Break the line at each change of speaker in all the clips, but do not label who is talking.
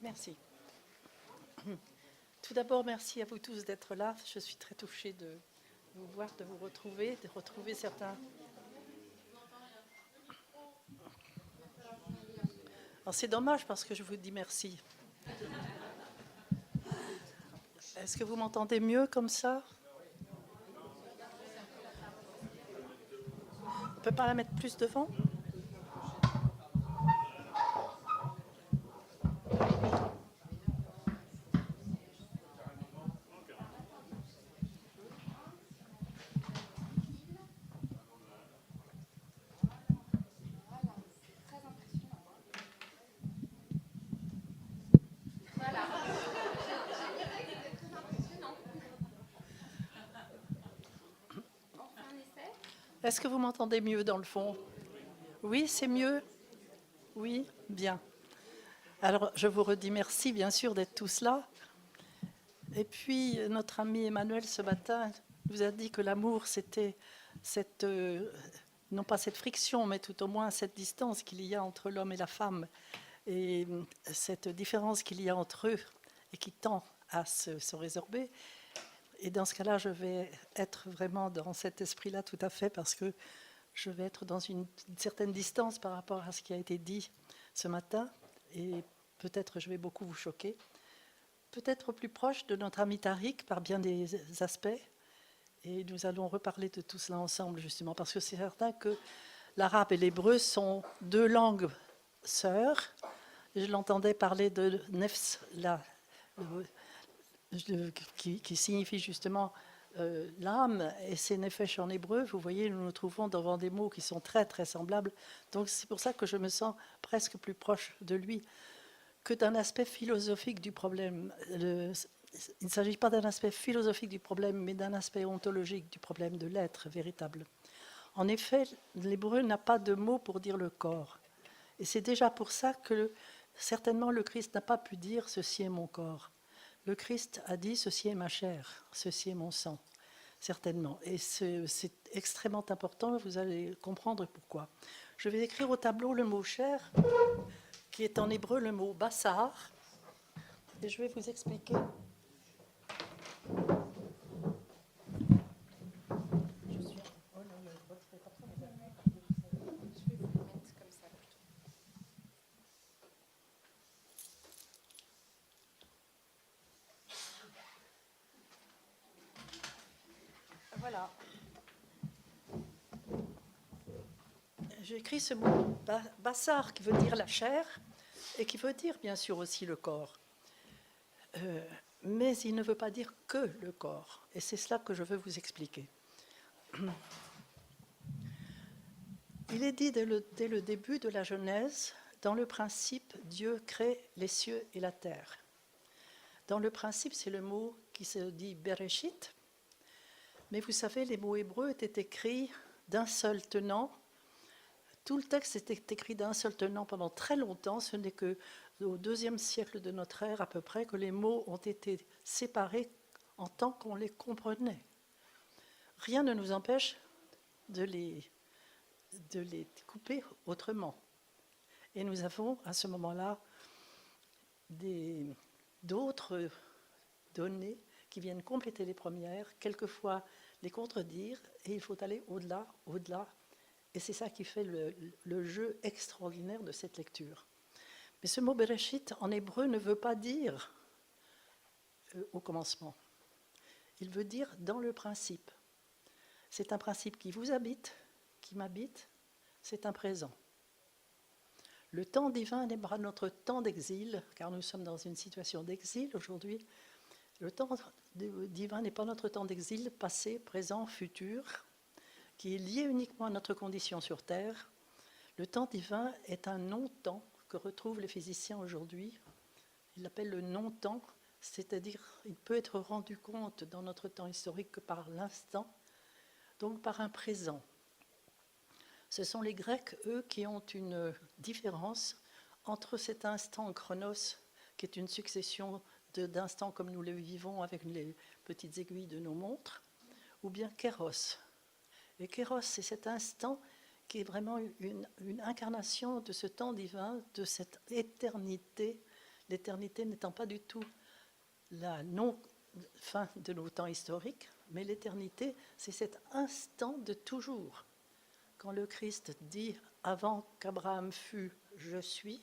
Merci. Tout d'abord, merci à vous tous d'être là. Je suis très touchée de vous voir, de vous retrouver, de retrouver certains. Alors c'est dommage parce que je vous dis merci. Est-ce que vous m'entendez mieux comme ça? On ne peut pas la mettre plus devant? Est-ce que vous m'entendez mieux dans le fond? Oui, c'est mieux? Oui, bien. Alors, je vous redis merci, bien sûr, d'être tous là. Et puis, notre ami Emmanuel, ce matin, nous a dit que l'amour, c'était cette, non pas cette friction, mais tout au moins cette distance qu'il y a entre l'homme et la femme, et cette différence qu'il y a entre eux, et qui tend à se résorber. Et dans ce cas-là, je vais être vraiment dans cet esprit-là tout à fait, parce que je vais être dans une certaine distance par rapport à ce qui a été dit ce matin, et peut-être je vais beaucoup vous choquer. Peut-être plus proche de notre ami Tariq par bien des aspects, et nous allons reparler de tout cela ensemble, justement, parce que c'est certain que l'arabe et l'hébreu sont deux langues sœurs. Je l'entendais parler de nefs, qui signifie justement l'âme, et c'est nefesh en hébreu. Vous voyez, nous nous trouvons devant des mots qui sont très très semblables. Donc c'est pour ça que je me sens presque plus proche de lui que d'un aspect philosophique du problème. Il ne s'agit pas d'un aspect philosophique du problème, mais d'un aspect ontologique du problème de l'être véritable. En effet, l'hébreu n'a pas de mot pour dire le corps. Et c'est déjà pour ça que certainement le Christ n'a pas pu dire « ceci est mon corps ». Le Christ a dit « ceci est ma chair, ceci est mon sang ». Certainement. Et c'est extrêmement important, vous allez comprendre pourquoi. Je vais écrire au tableau le mot « chair », qui est en hébreu le mot « bassar », et je vais vous expliquer. Voilà. J'ai écrit ce mot bassar qui veut dire la chair et qui veut dire bien sûr aussi le corps. Mais il ne veut pas dire que le corps. Et c'est cela que je veux vous expliquer. Il est dit dès le début de la Genèse, dans le principe, Dieu crée les cieux et la terre. Dans le principe, c'est le mot qui se dit Bereshit. Mais vous savez, les mots hébreux étaient écrits d'un seul tenant. Tout le texte était écrit d'un seul tenant pendant très longtemps. Ce n'est qu'au IIe siècle de notre ère à peu près que les mots ont été séparés en tant qu'on les comprenait. Rien ne nous empêche de les couper autrement. Et nous avons à ce moment-là d'autres données qui viennent compléter les premières, quelquefois les contredire, et il faut aller au-delà, au-delà. Et c'est ça qui fait le jeu extraordinaire de cette lecture. Mais ce mot Bereshit en hébreu ne veut pas dire au commencement. Il veut dire dans le principe. C'est un principe qui vous habite, qui m'habite, c'est un présent. Le temps divin n'est pas notre temps d'exil, car nous sommes dans une situation d'exil aujourd'hui. Le temps divin n'est pas notre temps d'exil, passé, présent, futur, qui est lié uniquement à notre condition sur Terre. Le temps divin est un non-temps que retrouvent les physiciens aujourd'hui. Ils l'appellent le non-temps, c'est-à-dire il peut être rendu compte dans notre temps historique que par l'instant, donc par un présent. Ce sont les Grecs, eux, qui ont une différence entre cet instant chronos, qui est une succession d'instants comme nous le vivons avec les petites aiguilles de nos montres, ou bien kéros. Et kéros, c'est cet instant qui est vraiment une incarnation de ce temps divin, de cette éternité, l'éternité n'étant pas du tout la non-fin de nos temps historiques, mais l'éternité, c'est cet instant de toujours. Quand le Christ dit « avant qu'Abraham fût, je suis »,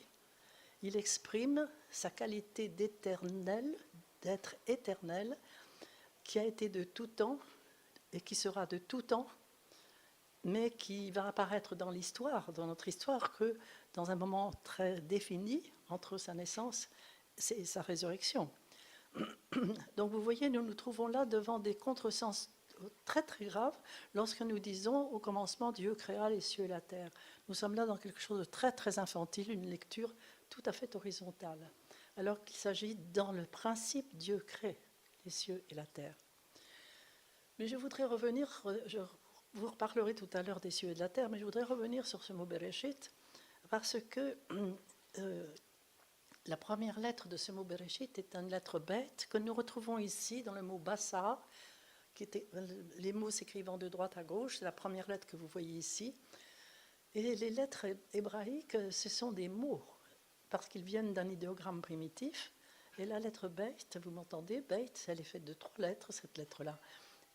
il exprime sa qualité d'éternel, d'être éternel, qui a été de tout temps et qui sera de tout temps, mais qui va apparaître dans l'histoire, dans notre histoire, que dans un moment très défini entre sa naissance et sa résurrection. Donc vous voyez, nous nous trouvons là devant des contresens très très graves lorsque nous disons au commencement Dieu créa les cieux et la terre. Nous sommes là dans quelque chose de très très infantile, une lecture tout à fait horizontale, alors qu'il s'agit dans le principe Dieu crée les cieux et la terre. Mais je voudrais revenir, je vous reparlerai tout à l'heure des cieux et de la terre, mais je voudrais revenir sur ce mot Bereshit parce que la première lettre de ce mot Bereshit est une lettre bête que nous retrouvons ici dans le mot Bassar, qui était, les mots s'écrivant de droite à gauche, c'est la première lettre que vous voyez ici. Et les lettres hébraïques, ce sont des mots, parce qu'ils viennent d'un idéogramme primitif. Et la lettre Beit, vous m'entendez, Beit, elle est faite de 3 lettres, cette lettre-là.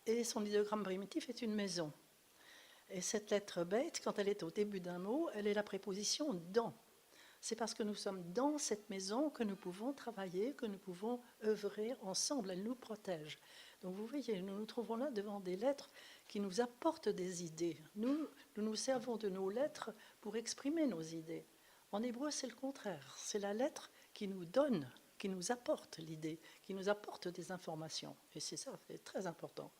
Et son idéogramme primitif est une maison. Et cette lettre Beit, quand elle est au début d'un mot, elle est la préposition dans. C'est parce que nous sommes dans cette maison que nous pouvons travailler, que nous pouvons œuvrer ensemble. Elle nous protège. Donc vous voyez, nous nous trouvons là devant des lettres qui nous apportent des idées. Nous nous servons de nos lettres pour exprimer nos idées. En hébreu, c'est le contraire. C'est la lettre qui nous donne, qui nous apporte l'idée, qui nous apporte des informations. Et c'est ça, c'est très important.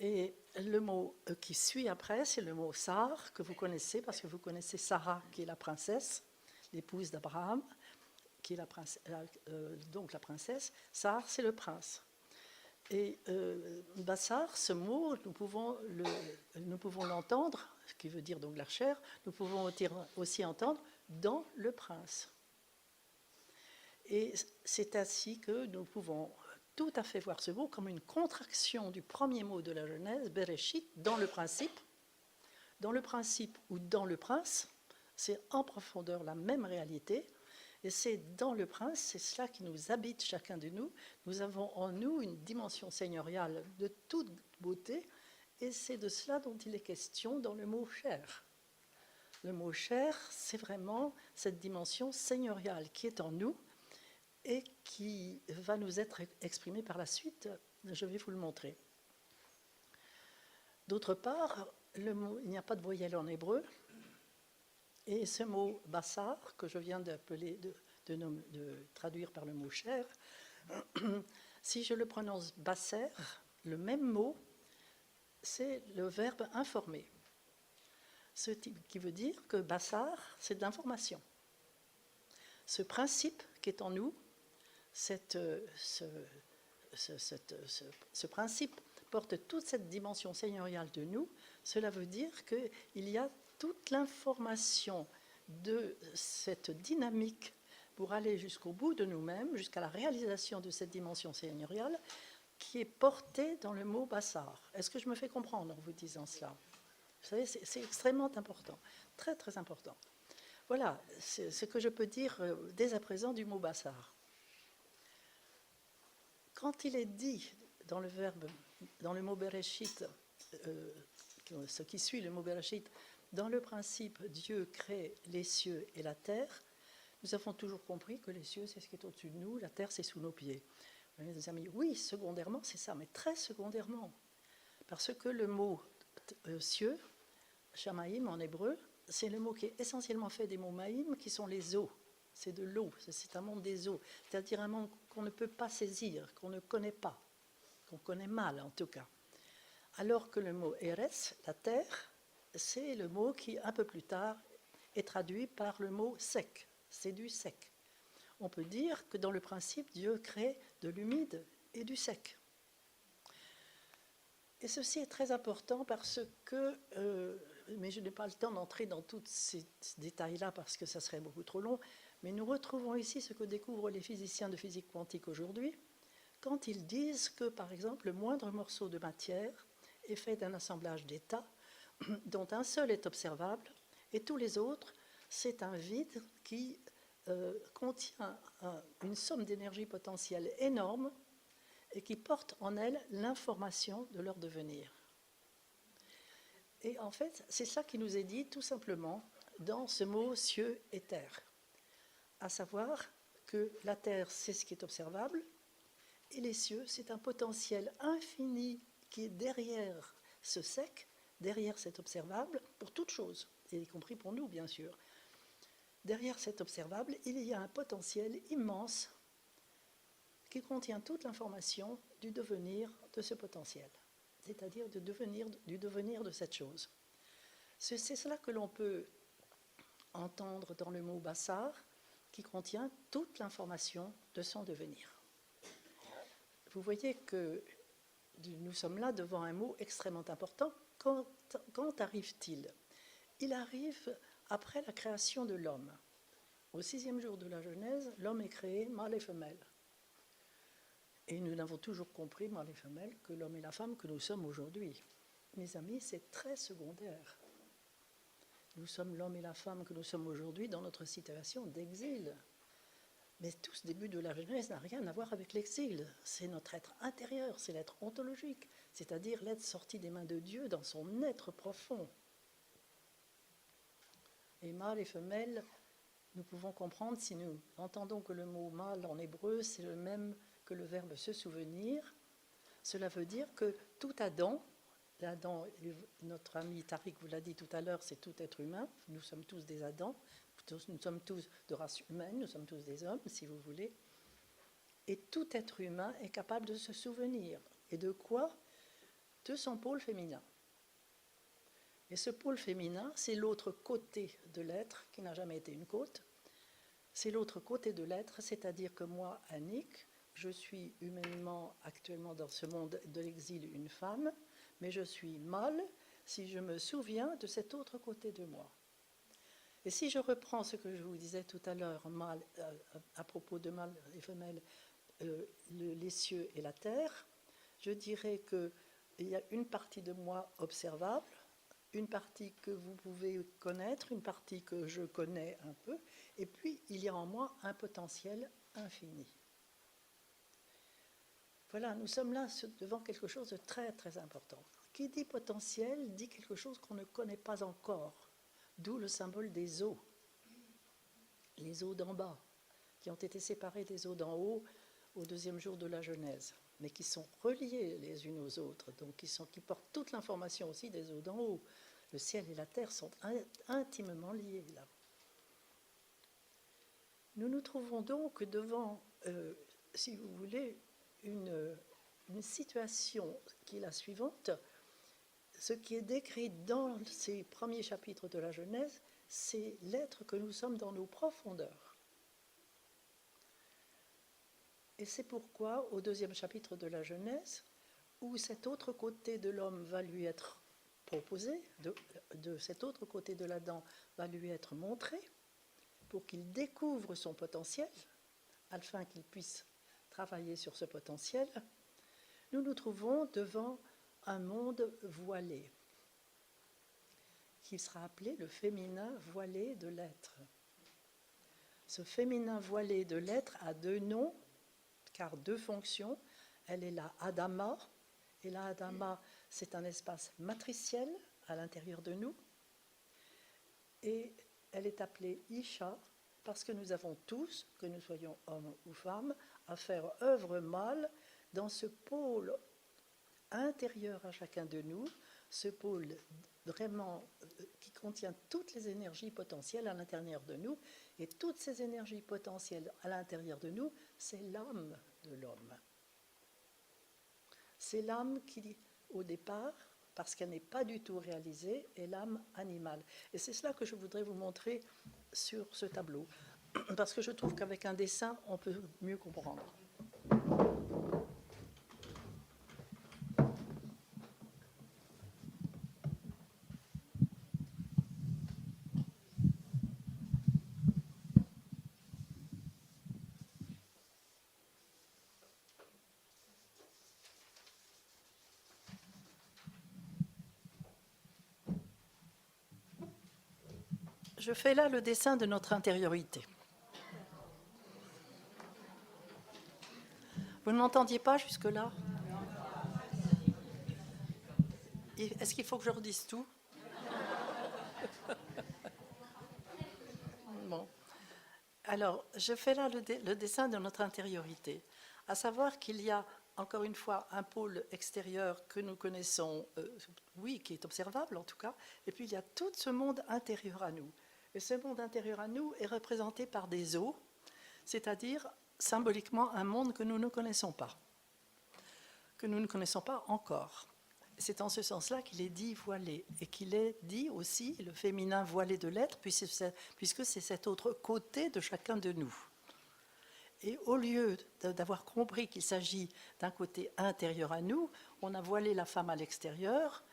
Et le mot qui suit après, c'est le mot Sar, que vous connaissez, parce que vous connaissez Sarah, qui est la princesse, l'épouse d'Abraham, qui est donc la princesse. Sar, c'est le prince. Et Bassar, ce mot, nous pouvons l'entendre, ce qui veut dire donc la chair, nous pouvons aussi entendre dans le prince. Et c'est ainsi que nous pouvons tout à fait voir ce mot comme une contraction du premier mot de la Genèse, Bereshit, dans le principe ou dans le prince, c'est en profondeur la même réalité. Et c'est dans le prince, c'est cela qui nous habite chacun de nous. Nous avons en nous une dimension seigneuriale de toute beauté, et c'est de cela dont il est question dans le mot chair. Le mot chair, c'est vraiment cette dimension seigneuriale qui est en nous et qui va nous être exprimée par la suite. Je vais vous le montrer. D'autre part, il n'y a pas de voyelle en hébreu. Et ce mot bassar, que je viens d'appeler, de traduire par le mot chair, si je le prononce basser, le même mot, c'est le verbe informer. Ce qui veut dire que bassar, c'est de l'information. Ce principe qui est en nous, ce principe porte toute cette dimension seigneuriale de nous. Cela veut dire qu'il y a toute l'information de cette dynamique pour aller jusqu'au bout de nous-mêmes, jusqu'à la réalisation de cette dimension seigneuriale qui est portée dans le mot Bassar. Est-ce que je me fais comprendre en vous disant cela? Vous savez, c'est extrêmement important, très très important. Voilà ce que je peux dire dès à présent du mot Bassar. Quand il est dit dans le mot Bereshit, ce qui suit le mot Bereshit, dans le principe, Dieu crée les cieux et la terre. Nous avons toujours compris que les cieux, c'est ce qui est au-dessus de nous, la terre, c'est sous nos pieds. Mes amis, oui, secondairement, c'est ça, mais très secondairement. Parce que le mot cieux, shamaïm en hébreu, c'est le mot qui est essentiellement fait des mots maïm, qui sont les eaux. C'est de l'eau, c'est un monde des eaux. C'est-à-dire un monde qu'on ne peut pas saisir, qu'on ne connaît pas, qu'on connaît mal en tout cas. Alors que le mot eretz, la terre, c'est le mot qui, un peu plus tard, est traduit par le mot sec. C'est du sec. On peut dire que dans le principe, Dieu crée de l'humide et du sec. Et ceci est très important parce que, mais je n'ai pas le temps d'entrer dans tous ces détails-là parce que ça serait beaucoup trop long, mais nous retrouvons ici ce que découvrent les physiciens de physique quantique aujourd'hui, quand ils disent que, par exemple, le moindre morceau de matière est fait d'un assemblage d'états dont un seul est observable, et tous les autres, c'est un vide qui contient une somme d'énergie potentielle énorme et qui porte en elle l'information de leur devenir. Et en fait, c'est ça qui nous est dit tout simplement dans ce mot cieux et terre, à savoir que la terre, c'est ce qui est observable, et les cieux, c'est un potentiel infini qui est derrière ce sec, derrière cet observable, pour toute chose, y compris pour nous, bien sûr. Derrière cet observable, il y a un potentiel immense qui contient toute l'information du devenir de ce potentiel, c'est-à-dire du devenir de cette chose. C'est cela que l'on peut entendre dans le mot Bassar, qui contient toute l'information de son devenir. Vous voyez que nous sommes là devant un mot extrêmement important. Quand arrive-t-il? Il arrive après la création de l'homme. Au 6e jour de la Genèse, l'homme est créé mâle et femelle. Et nous n'avons toujours compris, mâle et femelle, que l'homme et la femme que nous sommes aujourd'hui. Mes amis, c'est très secondaire. Nous sommes l'homme et la femme que nous sommes aujourd'hui dans notre situation d'exil. Mais tout ce début de la Genèse n'a rien à voir avec l'exil. C'est notre être intérieur, c'est l'être ontologique, c'est-à-dire l'être sorti des mains de Dieu dans son être profond. Et mâle et femelle, nous pouvons comprendre si nous entendons que le mot mâle en hébreu, c'est le même que le verbe se souvenir. Cela veut dire que tout Adam, notre ami Tariq vous l'a dit tout à l'heure, c'est tout être humain, nous sommes tous des Adams, nous sommes tous de race humaine, nous sommes tous des hommes, si vous voulez. Et tout être humain est capable de se souvenir. Et de quoi? De son pôle féminin. Et ce pôle féminin, c'est l'autre côté de l'être, qui n'a jamais été une côte. C'est l'autre côté de l'être, c'est-à-dire que moi, Annick, je suis humainement, actuellement dans ce monde de l'exil, une femme, mais je suis mâle si je me souviens de cet autre côté de moi. Et si je reprends ce que je vous disais tout à l'heure, à propos de mâle et femelle, les cieux et la terre, je dirais qu'il y a une partie de moi observable, une partie que vous pouvez connaître, une partie que je connais un peu, et puis il y a en moi un potentiel infini. Voilà, nous sommes là devant quelque chose de très très important. Qui dit potentiel dit quelque chose qu'on ne connaît pas encore. D'où le symbole des eaux, les eaux d'en bas, qui ont été séparées des eaux d'en haut au 2e jour de la Genèse, mais qui sont reliées les unes aux autres, donc qui portent toute l'information aussi des eaux d'en haut. Le ciel et la terre sont intimement liés là. Nous nous trouvons donc devant, si vous voulez, une situation qui est la suivante. Ce qui est décrit dans ces premiers chapitres de la Genèse, c'est l'être que nous sommes dans nos profondeurs. Et c'est pourquoi, au 2e chapitre de la Genèse, où cet autre côté de l'homme va lui être proposé, de cet autre côté de l'Adam va lui être montré, pour qu'il découvre son potentiel, afin qu'il puisse travailler sur ce potentiel, nous nous trouvons devant un monde voilé, qui sera appelé le féminin voilé de l'être. Ce féminin voilé de l'être a 2 noms, car 2 fonctions. Elle est la Adama, et la Adama, c'est un espace matriciel à l'intérieur de nous, et elle est appelée Isha, parce que nous avons tous, que nous soyons hommes ou femmes, à faire œuvre mâle dans ce pôle intérieur à chacun de nous, ce pôle vraiment qui contient toutes les énergies potentielles à l'intérieur de nous, et toutes ces énergies potentielles à l'intérieur de nous, c'est l'âme de l'homme. C'est l'âme qui, au départ, parce qu'elle n'est pas du tout réalisée, est l'âme animale. Et c'est cela que je voudrais vous montrer sur ce tableau, parce que je trouve qu'avec un dessin, on peut mieux comprendre. Je fais là le dessin de notre intériorité. Vous ne m'entendiez pas jusque-là? Est-ce qu'il faut que je redise tout? Bon. Alors, je fais là le dessin de notre intériorité, à savoir qu'il y a, encore une fois, un pôle extérieur que nous connaissons, oui, qui est observable en tout cas, et puis il y a tout ce monde intérieur à nous. Et ce monde intérieur à nous est représenté par des eaux, c'est-à-dire symboliquement un monde que nous ne connaissons pas, que nous ne connaissons pas encore. C'est en ce sens-là qu'il est dit voilé, et qu'il est dit aussi le féminin voilé de l'être, puisque c'est cet autre côté de chacun de nous. Et au lieu d'avoir compris qu'il s'agit d'un côté intérieur à nous, on a voilé la femme à l'extérieur,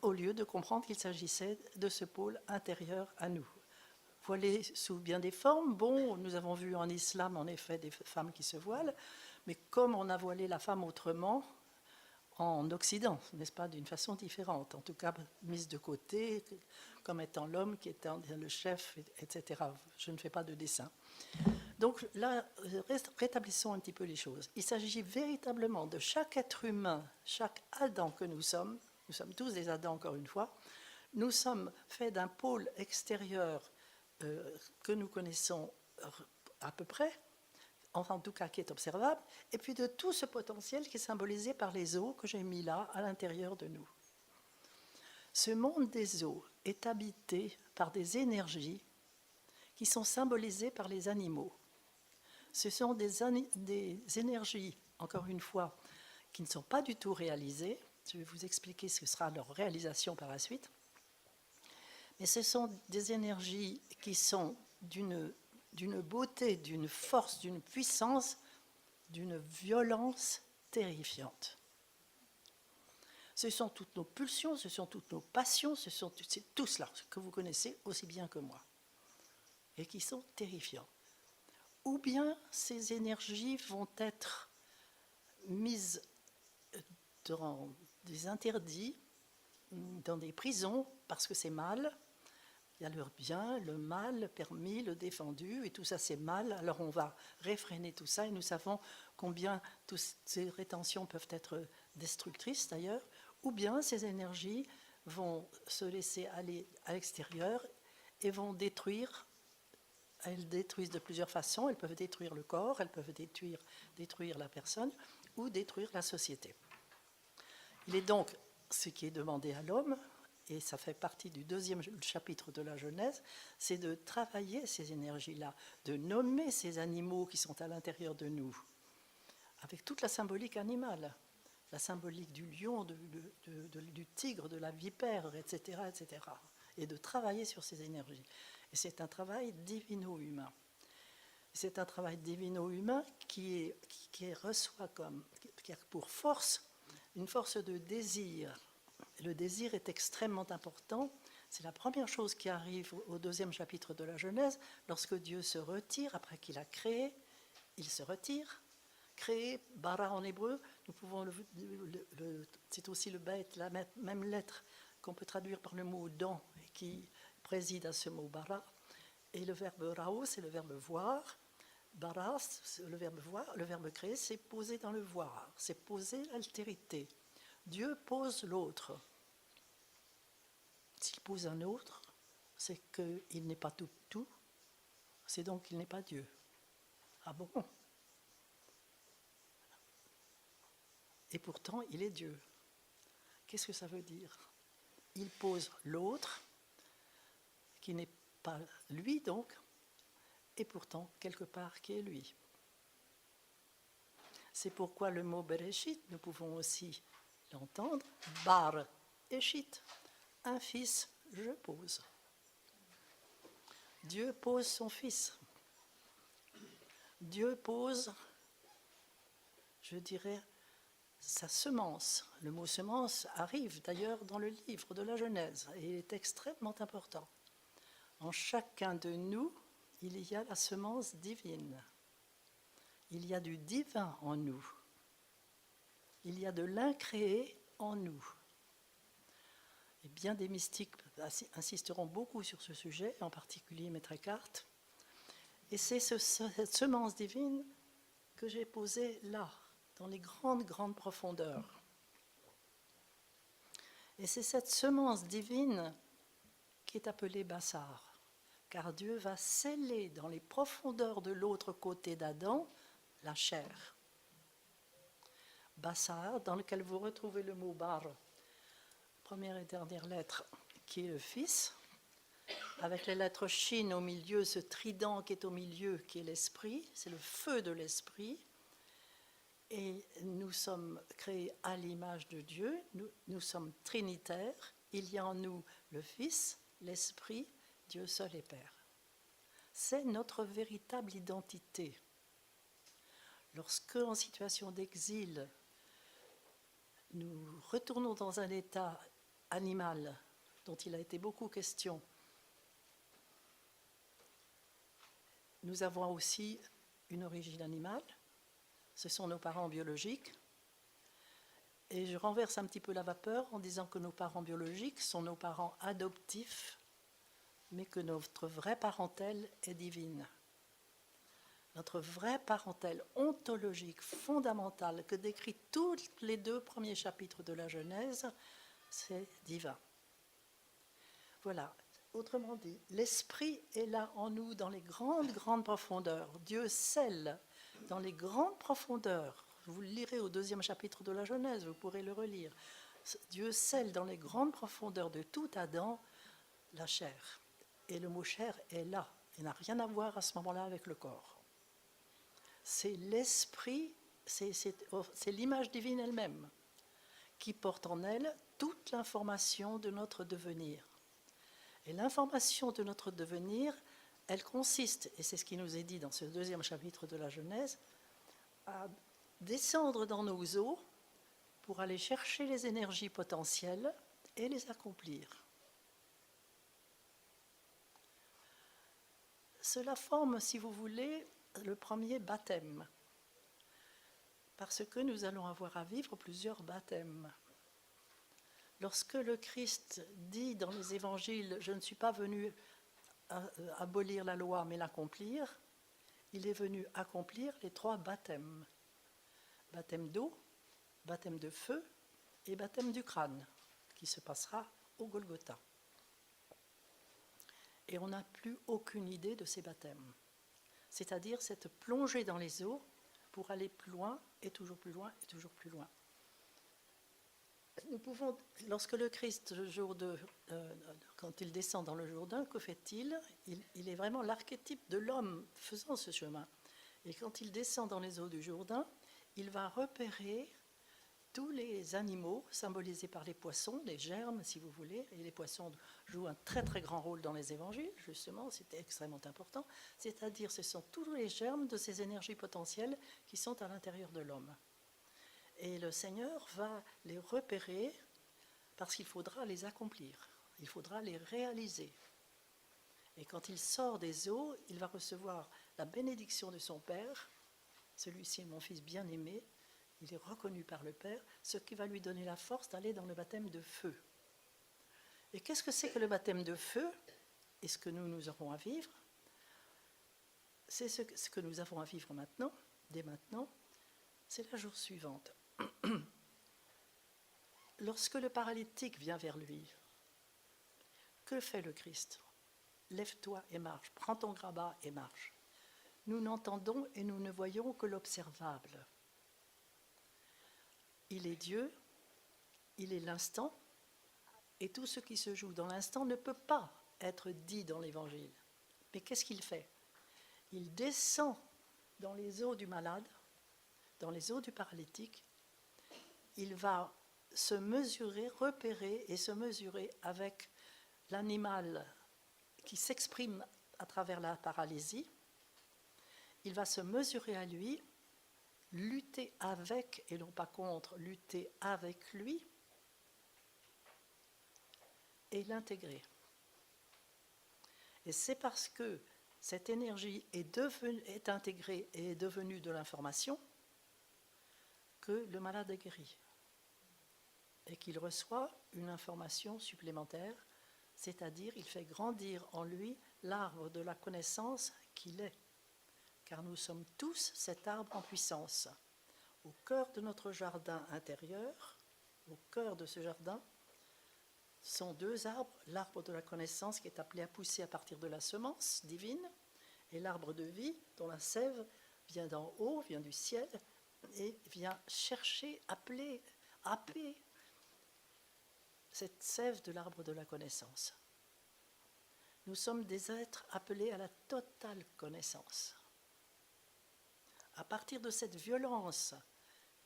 au lieu de comprendre qu'il s'agissait de ce pôle intérieur à nous. Voilé sous bien des formes, bon, nous avons vu en islam en effet des femmes qui se voilent, mais comme on a voilé la femme autrement, en Occident, n'est-ce pas, d'une façon différente, en tout cas mise de côté, comme étant l'homme qui est le chef, etc. Je ne fais pas de dessin. Donc là, rétablissons un petit peu les choses. Il s'agit véritablement de chaque être humain, chaque Adam que nous sommes tous des Adams encore une fois, nous sommes faits d'un pôle extérieur que nous connaissons à peu près, enfin en tout cas qui est observable, et puis de tout ce potentiel qui est symbolisé par les eaux que j'ai mis là à l'intérieur de nous. Ce monde des eaux est habité par des énergies qui sont symbolisées par les animaux. Ce sont des énergies, encore une fois, qui ne sont pas du tout réalisées. Je vais vous expliquer ce que sera leur réalisation par la suite. Mais ce sont des énergies qui sont d'une beauté, d'une force, d'une puissance, d'une violence terrifiante. Ce sont toutes nos pulsions, ce sont toutes nos passions, c'est tout cela que vous connaissez aussi bien que moi, et qui sont terrifiants. Ou bien ces énergies vont être mises dans des interdits, dans des prisons, parce que c'est mal. Il y a le bien, le mal, le permis, le défendu, et tout ça c'est mal. Alors on va réfréner tout ça, et nous savons combien toutes ces rétentions peuvent être destructrices d'ailleurs. Ou bien ces énergies vont se laisser aller à l'extérieur et vont détruire. Elles détruisent de plusieurs façons. Elles peuvent détruire le corps, elles peuvent détruire la personne ou détruire la société. Il est donc ce qui est demandé à l'homme, et ça fait partie du deuxième chapitre de la Genèse, c'est de travailler ces énergies-là, de nommer ces animaux qui sont à l'intérieur de nous, avec toute la symbolique animale, la symbolique du lion, du tigre, de la vipère, etc., etc., et de travailler sur ces énergies. Et c'est un travail divino-humain. C'est un travail divino-humain qui reçoit qui a pour force une force de désir. Le désir est extrêmement important. C'est la première chose qui arrive au deuxième chapitre de la Genèse, lorsque Dieu se retire, après qu'il a créé, il se retire. Créer, bara en hébreu, nous pouvons c'est aussi le bête, la même lettre qu'on peut traduire par le mot dan, qui préside à ce mot bara. Et le verbe rao, c'est le verbe voir. Bara, le verbe voir, le verbe créer, c'est poser dans le voir, c'est poser l'altérité. Dieu pose l'autre. S'il pose un autre, c'est qu'il n'est pas tout, c'est donc qu'il n'est pas Dieu. Ah bon? Et pourtant, il est Dieu. Qu'est-ce que ça veut dire? Il pose l'autre, qui n'est pas lui donc, et pourtant, quelque part, qui est lui. C'est pourquoi le mot Bereshit, nous pouvons aussi l'entendre, Bar Eshit, un fils, je pose. Dieu pose son fils. Dieu pose, je dirais, sa semence. Le mot semence arrive d'ailleurs dans le livre de la Genèse et il est extrêmement important. En chacun de nous, il y a la semence divine. Il y a du divin en nous. Il y a de l'incréé en nous. Et bien des mystiques insisteront beaucoup sur ce sujet, en particulier Maître Eckhart. Et c'est cette semence divine que j'ai posée là, dans les grandes, grandes profondeurs. Et c'est cette semence divine qui est appelée Bassar, car Dieu va sceller dans les profondeurs de l'autre côté d'Adam la chair. Bassar, dans lequel vous retrouvez le mot bar, première et dernière lettre, qui est le Fils, avec les lettres shin au milieu, ce trident qui est au milieu, qui est l'esprit, c'est le feu de l'esprit. Et nous sommes créés à l'image de Dieu, nous sommes trinitaires, il y a en nous le Fils, l'Esprit, Dieu seul et Père. C'est notre véritable identité. Lorsque, en situation d'exil, nous retournons dans un état animal dont il a été beaucoup question, nous avons aussi une origine animale, ce sont nos parents biologiques. Et je renverse un petit peu la vapeur en disant que nos parents biologiques sont nos parents adoptifs, mais que notre vraie parentèle est divine. Notre vraie parentèle ontologique, fondamentale, que décrit tous les 2 premiers chapitres de la Genèse, c'est divin. Voilà. Autrement dit, l'esprit est là en nous dans les grandes, grandes profondeurs. Dieu scelle dans les grandes profondeurs. Vous le lirez au 2e chapitre de la Genèse, vous pourrez le relire. Dieu scelle dans les grandes profondeurs de tout Adam la chair. Et le mot chair est là. Il n'a rien à voir à ce moment-là avec le corps. C'est l'esprit, c'est l'image divine elle-même qui porte en elle toute l'information de notre devenir. Et l'information de notre devenir, elle consiste, et c'est ce qui nous est dit dans ce 2e chapitre de la Genèse, à descendre dans nos eaux pour aller chercher les énergies potentielles et les accomplir. Cela forme, si vous voulez, le premier baptême, parce que nous allons avoir à vivre plusieurs baptêmes. Lorsque le Christ dit dans les évangiles « Je ne suis pas venu abolir la loi, mais l'accomplir », il est venu accomplir les 3 baptêmes. Baptême d'eau, baptême de feu et baptême du crâne, qui se passera au Golgotha. Et on n'a plus aucune idée de ces baptêmes. C'est-à-dire cette plongée dans les eaux pour aller plus loin, et toujours plus loin, et toujours plus loin. Nous pouvons, lorsque le Christ, quand il descend dans le Jourdain, que fait-il ? Il est vraiment l'archétype de l'homme faisant ce chemin. Et quand il descend dans les eaux du Jourdain, il va repérer tous les animaux symbolisés par les poissons, les germes, si vous voulez, et les poissons jouent un très très grand rôle dans les évangiles, justement, c'était extrêmement important, c'est-à-dire ce sont tous les germes de ces énergies potentielles qui sont à l'intérieur de l'homme. Et le Seigneur va les repérer parce qu'il faudra les accomplir, il faudra les réaliser. Et quand il sort des eaux, il va recevoir la bénédiction de son Père. Celui-ci est mon fils bien-aimé, il est reconnu par le Père, ce qui va lui donner la force d'aller dans le baptême de feu. Et qu'est-ce que c'est que le baptême de feu ? Et ce que nous aurons à vivre ? C'est ce que nous avons à vivre maintenant, dès maintenant, c'est la jour suivante. Lorsque le paralytique vient vers lui, que fait le Christ ? Lève-toi et marche, prends ton grabat et marche. Nous n'entendons et nous ne voyons que l'observable. Il est Dieu, il est l'instant, et tout ce qui se joue dans l'instant ne peut pas être dit dans l'Évangile. Mais qu'est-ce qu'il fait ? Il descend dans les eaux du malade, dans les eaux du paralytique, il va se mesurer, repérer et se mesurer avec l'animal qui s'exprime à travers la paralysie. Il va se mesurer à lui, lutter avec, et non pas contre, lutter avec lui, et l'intégrer. Et c'est parce que cette énergie est intégrée et est devenue de l'information que le malade est guéri. Et qu'il reçoit une information supplémentaire, c'est-à-dire il fait grandir en lui l'arbre de la connaissance qu'il est. Car nous sommes tous cet arbre en puissance. au cœur de notre jardin intérieur, au cœur de ce jardin, sont deux arbres, l'arbre de la connaissance qui est appelé à pousser à partir de la semence divine, et l'arbre de vie dont la sève vient d'en haut, vient du ciel, et vient chercher, appeler, happer cette sève de l'arbre de la connaissance. Nous sommes des êtres appelés à la totale connaissance. À partir de cette violence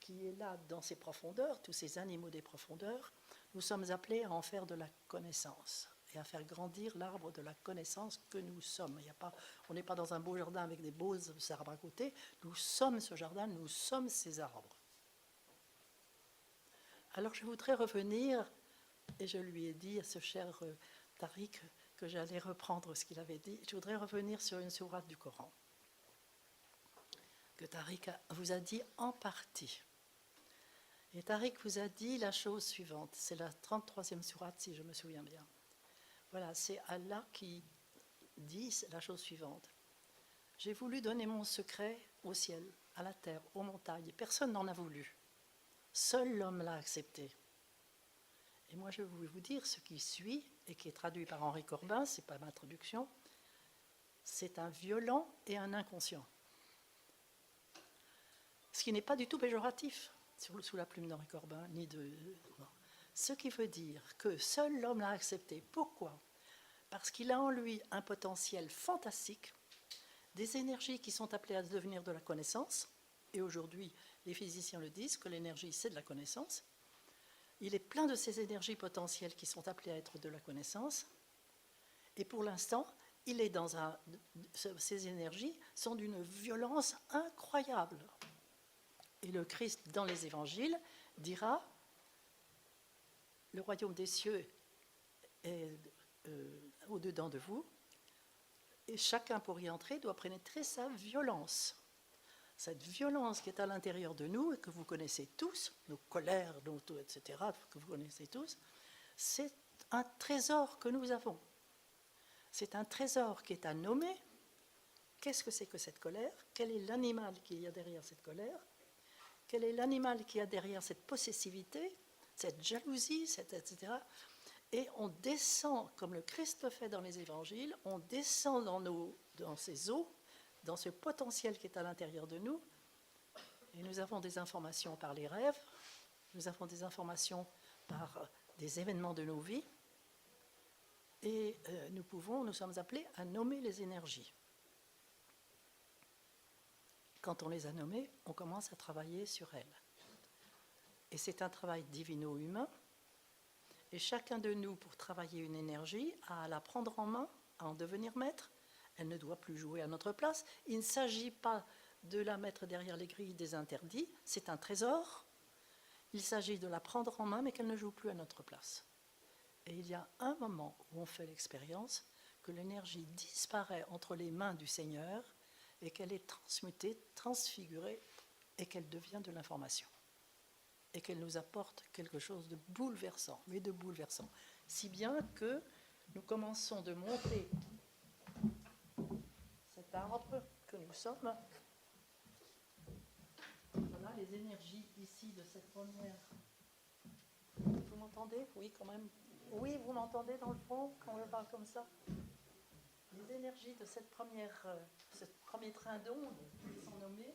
qui est là dans ses profondeurs, tous ces animaux des profondeurs, nous sommes appelés à en faire de la connaissance et à faire grandir l'arbre de la connaissance que nous sommes. On n'est pas dans un beau jardin avec des beaux arbres à côté, nous sommes ce jardin, nous sommes ces arbres. Alors je voudrais revenir, et je lui ai dit à ce cher Tariq que j'allais reprendre ce qu'il avait dit, je voudrais revenir sur une sourate du Coran que Tariq vous a dit en partie. Et Tariq vous a dit la chose suivante, c'est la 33e sourate si je me souviens bien. Voilà, c'est Allah qui dit la chose suivante. J'ai voulu donner mon secret au ciel, à la terre, aux montagnes. Personne n'en a voulu. Seul l'homme l'a accepté. Et moi je vais vous dire ce qui suit, et qui est traduit par Henri Corbin, ce n'est pas ma traduction, c'est un violent et un inconscient. Ce qui n'est pas du tout péjoratif sous la plume d'Henri Corbin, ni de... Non. Ce qui veut dire que seul l'homme l'a accepté. Pourquoi ? Parce qu'il a en lui un potentiel fantastique, des énergies qui sont appelées à devenir de la connaissance, et aujourd'hui les physiciens le disent, que l'énergie c'est de la connaissance. Il est plein de ces énergies potentielles qui sont appelées à être de la connaissance, et pour l'instant, il est dans ces énergies sont d'une violence incroyable. Et le Christ, dans les évangiles, dira « Le royaume des cieux est au-dedans de vous, et chacun pour y entrer doit pénétrer sa violence. » Cette violence qui est à l'intérieur de nous, et que vous connaissez tous, nos colères, etc., que vous connaissez tous, c'est un trésor que nous avons. C'est un trésor qui est à nommer. Qu'est-ce que c'est que cette colère ? Quel est l'animal qu'il y a derrière cette colère ? Quel est l'animal qu'il y a derrière cette possessivité, cette jalousie, etc. Et on descend, comme le Christ le fait dans les évangiles, on descend dans ces eaux, dans ce potentiel qui est à l'intérieur de nous, et nous avons des informations par les rêves, nous avons des informations par des événements de nos vies, et nous sommes appelés à nommer les énergies. Quand on les a nommées, on commence à travailler sur elles. Et c'est un travail divino-humain, et chacun de nous, pour travailler une énergie, a à la prendre en main, à en devenir maître. Elle ne doit plus jouer à notre place. Il ne s'agit pas de la mettre derrière les grilles des interdits, c'est un trésor. Il s'agit de la prendre en main, mais qu'elle ne joue plus à notre place. Et il y a un moment où on fait l'expérience que l'énergie disparaît entre les mains du Seigneur et qu'elle est transmutée, transfigurée, et qu'elle devient de l'information. Et qu'elle nous apporte quelque chose de bouleversant, mais de bouleversant. Si bien que nous commençons de monter cet arbre que nous sommes. Voilà les énergies ici de cette première. Vous m'entendez ? Oui, quand même. Oui, vous m'entendez dans le fond quand je parle comme ça ? Les énergies de ce premier train d'ondes qui sont nommés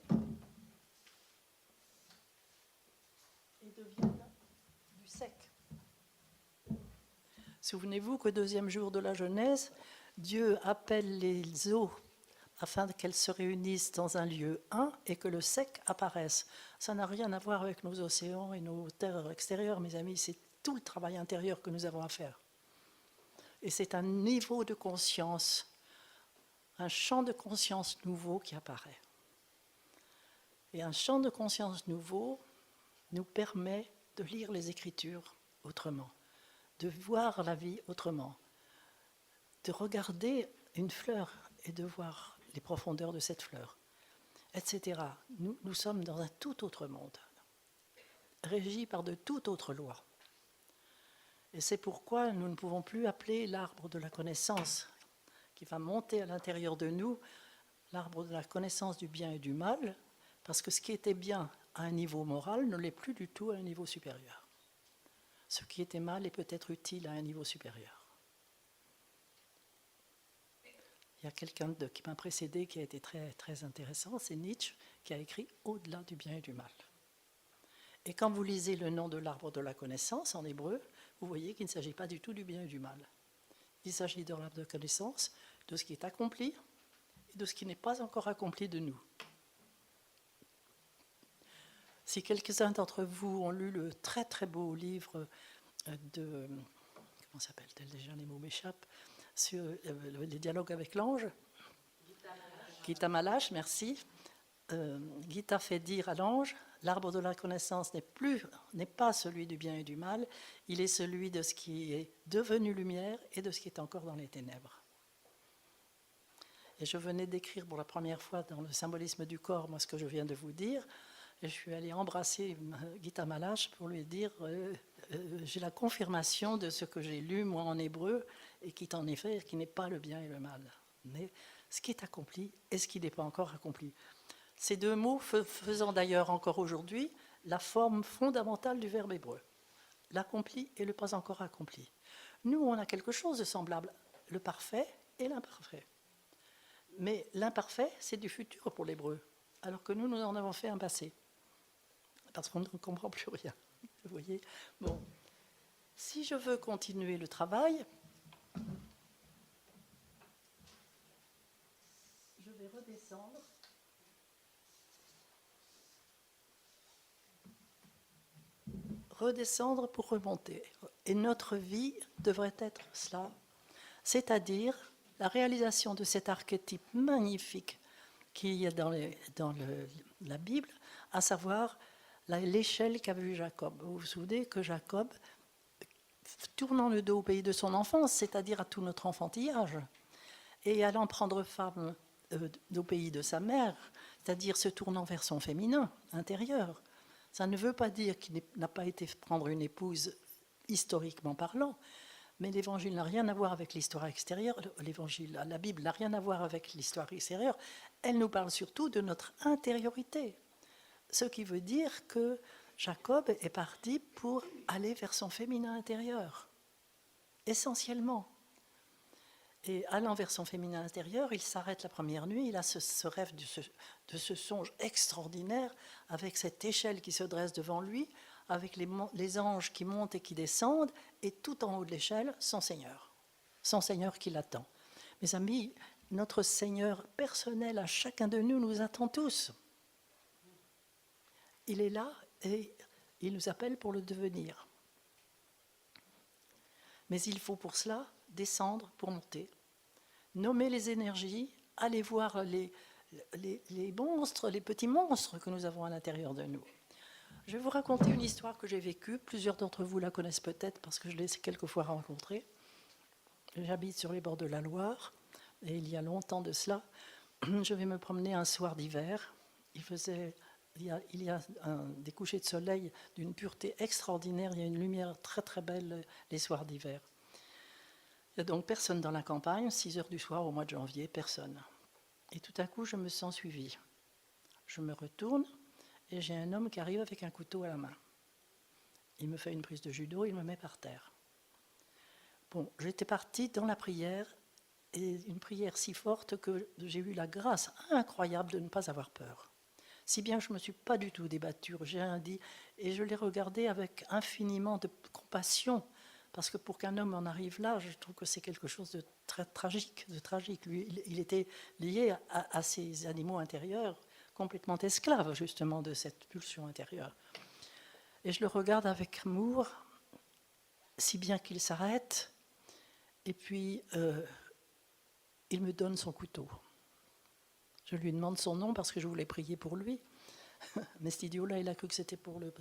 et deviennent du sec. Souvenez-vous qu'au deuxième jour de la Genèse, Dieu appelle les eaux afin qu'elles se réunissent dans un lieu un et que le sec apparaisse. Ça n'a rien à voir avec nos océans et nos terres extérieures, mes amis, c'est tout le travail intérieur que nous avons à faire. Et c'est un niveau de conscience, un champ de conscience nouveau qui apparaît. Et un champ de conscience nouveau nous permet de lire les Écritures autrement, de voir la vie autrement, de regarder une fleur et de voir les profondeurs de cette fleur, etc. Nous sommes dans un tout autre monde, régi par de toutes autres lois. Et c'est pourquoi nous ne pouvons plus appeler l'arbre de la connaissance qui va monter à l'intérieur de nous, l'arbre de la connaissance du bien et du mal, parce que ce qui était bien à un niveau moral ne l'est plus du tout à un niveau supérieur. Ce qui était mal est peut-être utile à un niveau supérieur. Il y a quelqu'un qui m'a précédé qui a été très, très intéressant, c'est Nietzsche, qui a écrit « Au-delà du bien et du mal ». Et quand vous lisez le nom de l'arbre de la connaissance en hébreu, vous voyez qu'il ne s'agit pas du tout du bien et du mal. Il s'agit de l'arbre de connaissance, de ce qui est accompli et de ce qui n'est pas encore accompli de nous. Si quelques-uns d'entre vous ont lu le très très beau livre de... Comment s'appelle-t-elle déjà, les mots m'échappent, sur les dialogues avec l'ange, Gita Malache, merci. Gita fait dire à l'ange, l'arbre de la connaissance n'est pas celui du bien et du mal, il est celui de ce qui est devenu lumière et de ce qui est encore dans les ténèbres. Et je venais d'écrire pour la première fois dans le symbolisme du corps, moi, ce que je viens de vous dire, et je suis allée embrasser Gita Malache pour lui dire j'ai la confirmation de ce que j'ai lu, moi, en hébreu, et qui, en effet, qui n'est pas le bien et le mal, mais ce qui est accompli et ce qui n'est pas encore accompli. Ces deux mots faisant d'ailleurs encore aujourd'hui la forme fondamentale du verbe hébreu, l'accompli et le pas encore accompli. Nous, on a quelque chose de semblable, le parfait et l'imparfait. Mais l'imparfait, c'est du futur pour l'hébreu, alors que nous en avons fait un passé, parce qu'on ne comprend plus rien. Vous voyez ? Bon, si je veux continuer le travail, je vais redescendre. Redescendre pour remonter. Et notre vie devrait être cela, c'est-à-dire la réalisation de cet archétype magnifique qu'il y a dans la Bible, à savoir l'échelle qu'a vue Jacob. Vous vous souvenez que Jacob, tournant le dos au pays de son enfance, c'est-à-dire à tout notre enfantillage, et allant prendre femme au pays de sa mère, c'est-à-dire se tournant vers son féminin intérieur, ça ne veut pas dire qu'il n'a pas été prendre une épouse historiquement parlant, mais l'Évangile n'a rien à voir avec l'histoire extérieure. L'Évangile, la Bible n'a rien à voir avec l'histoire extérieure. Elle nous parle surtout de notre intériorité. Ce qui veut dire que Jacob est parti pour aller vers son féminin intérieur, essentiellement. Et allant vers son féminin intérieur, il s'arrête la première nuit, il a ce rêve de ce songe extraordinaire, avec cette échelle qui se dresse devant lui, avec les anges qui montent et qui descendent, et tout en haut de l'échelle, son Seigneur qui l'attend. Mes amis, notre Seigneur personnel à chacun de nous nous attend tous. Il est là et il nous appelle pour le devenir. Mais il faut pour cela descendre pour monter, nommer les énergies, aller voir les monstres, les petits monstres que nous avons à l'intérieur de nous. Je vais vous raconter une histoire que j'ai vécue. Plusieurs d'entre vous la connaissent peut-être parce que je l'ai quelquefois rencontrée. J'habite sur les bords de la Loire et il y a longtemps de cela, je vais me promener un soir d'hiver. Il y a des couchers de soleil d'une pureté extraordinaire. Il y a une lumière très très belle les soirs d'hiver. Il n'y a donc personne dans la campagne, 6 heures du soir au mois de janvier, personne. Et tout à coup, je me sens suivie. Je me retourne et j'ai un homme qui arrive avec un couteau à la main. Il me fait une prise de judo, il me met par terre. Bon, j'étais partie dans la prière, et une prière si forte que j'ai eu la grâce incroyable de ne pas avoir peur. Si bien que je ne me suis pas du tout débattue, j'ai rien dit, et je l'ai regardé avec infiniment de compassion, parce que pour qu'un homme en arrive là, je trouve que c'est quelque chose de très tragique. Lui, il était lié à ces animaux intérieurs, complètement esclave justement de cette pulsion intérieure. Et je le regarde avec amour, si bien qu'il s'arrête, et puis il me donne son couteau. Je lui demande son nom parce que je voulais prier pour lui. Mais cet idiot-là, il a cru que c'était pour le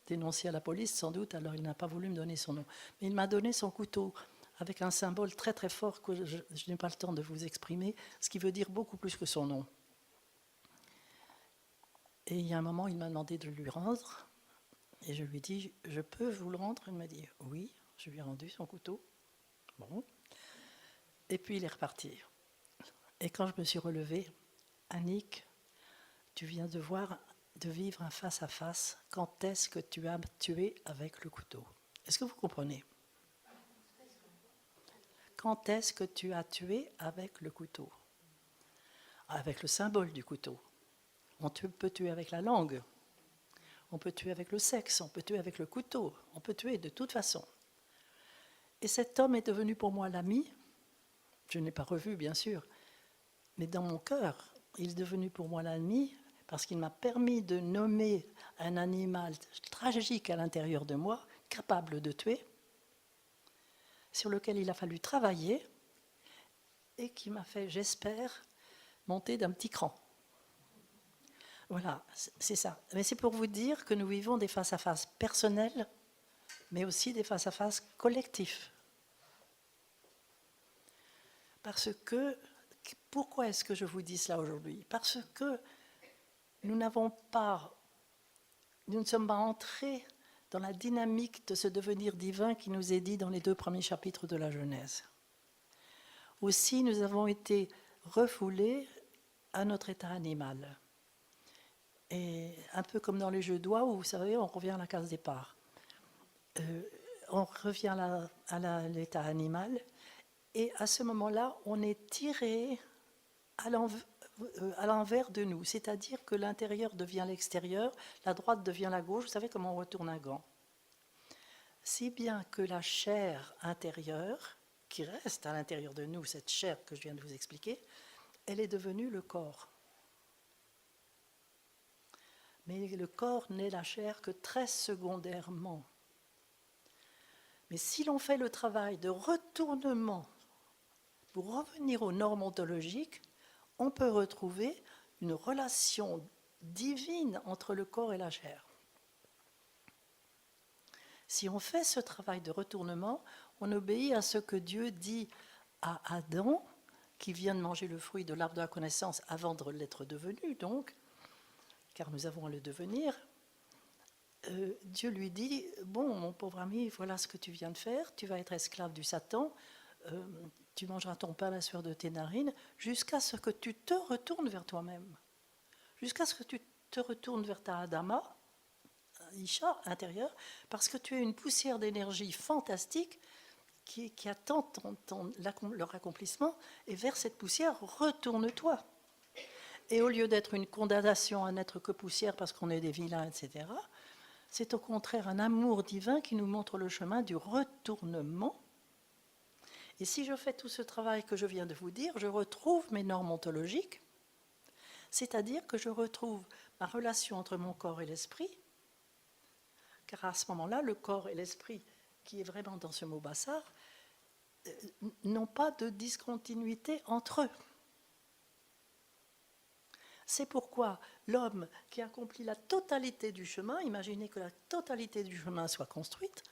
dénoncer à la police, sans doute, alors il n'a pas voulu me donner son nom. Mais il m'a donné son couteau, avec un symbole très très fort que je n'ai pas le temps de vous exprimer, ce qui veut dire beaucoup plus que son nom. Et il y a un moment, il m'a demandé de lui rendre, et je lui ai dit, je peux vous le rendre? Il m'a dit, oui, je lui ai rendu son couteau. Bon. Et puis il est reparti. Et quand je me suis relevée, Annick, tu viens de voir de vivre un face-à-face. Quand est-ce que tu as tué avec le couteau? Est-ce que vous comprenez? Quand est-ce que tu as tué avec le couteau? Avec le symbole du couteau. On peut tuer avec la langue, on peut tuer avec le sexe, on peut tuer avec le couteau, on peut tuer de toute façon. Et cet homme est devenu pour moi l'ami. Je ne l'ai pas revu, bien sûr, mais dans mon cœur, il est devenu pour moi l'ami parce qu'il m'a permis de nommer un animal tragique à l'intérieur de moi, capable de tuer, sur lequel il a fallu travailler et qui m'a fait, j'espère, monter d'un petit cran. Voilà, c'est ça. Mais c'est pour vous dire que nous vivons des face-à-face personnels, mais aussi des face-à-face collectifs. Parce que, pourquoi est-ce que je vous dis cela aujourd'hui? Parce que nous ne sommes pas entrés dans la dynamique de ce devenir divin qui nous est dit dans les 2 premiers chapitres de la Genèse. Aussi, nous avons été refoulés à notre état animal. Et un peu comme dans les jeux d'oie où, vous savez, on revient à la case départ. On revient à l'état animal, et à ce moment-là, on est tiré à l'envers de nous, c'est-à-dire que l'intérieur devient l'extérieur, la droite devient la gauche. Vous savez comment on retourne un gant? Si bien que la chair intérieure, qui reste à l'intérieur de nous, cette chair que je viens de vous expliquer, elle est devenue le corps. Mais le corps n'est la chair que très secondairement. Mais si l'on fait le travail de retournement pour revenir aux normes ontologiques, on peut retrouver une relation divine entre le corps et la chair. Si on fait ce travail de retournement, on obéit à ce que Dieu dit à Adam, qui vient de manger le fruit de l'arbre de la connaissance avant de l'être devenu, donc, car nous avons à le devenir. Dieu lui dit, bon, mon pauvre ami, voilà ce que tu viens de faire, tu vas être esclave du Satan, tu mangeras ton pain à la sueur de tes narines, jusqu'à ce que tu te retournes vers toi-même, jusqu'à ce que tu te retournes vers ta Adama, Isha, intérieure, parce que tu es une poussière d'énergie fantastique qui attend leur accomplissement, et vers cette poussière, retourne-toi. Et au lieu d'être une condamnation à n'être que poussière parce qu'on est des vilains, etc., c'est au contraire un amour divin qui nous montre le chemin du retournement. Et si je fais tout ce travail que je viens de vous dire, je retrouve mes normes ontologiques, c'est-à-dire que je retrouve ma relation entre mon corps et l'esprit, car à ce moment-là, le corps et l'esprit, qui est vraiment dans ce mot bassar, n'ont pas de discontinuité entre eux. C'est pourquoi l'homme qui accomplit la totalité du chemin, imaginez que la totalité du chemin soit construite,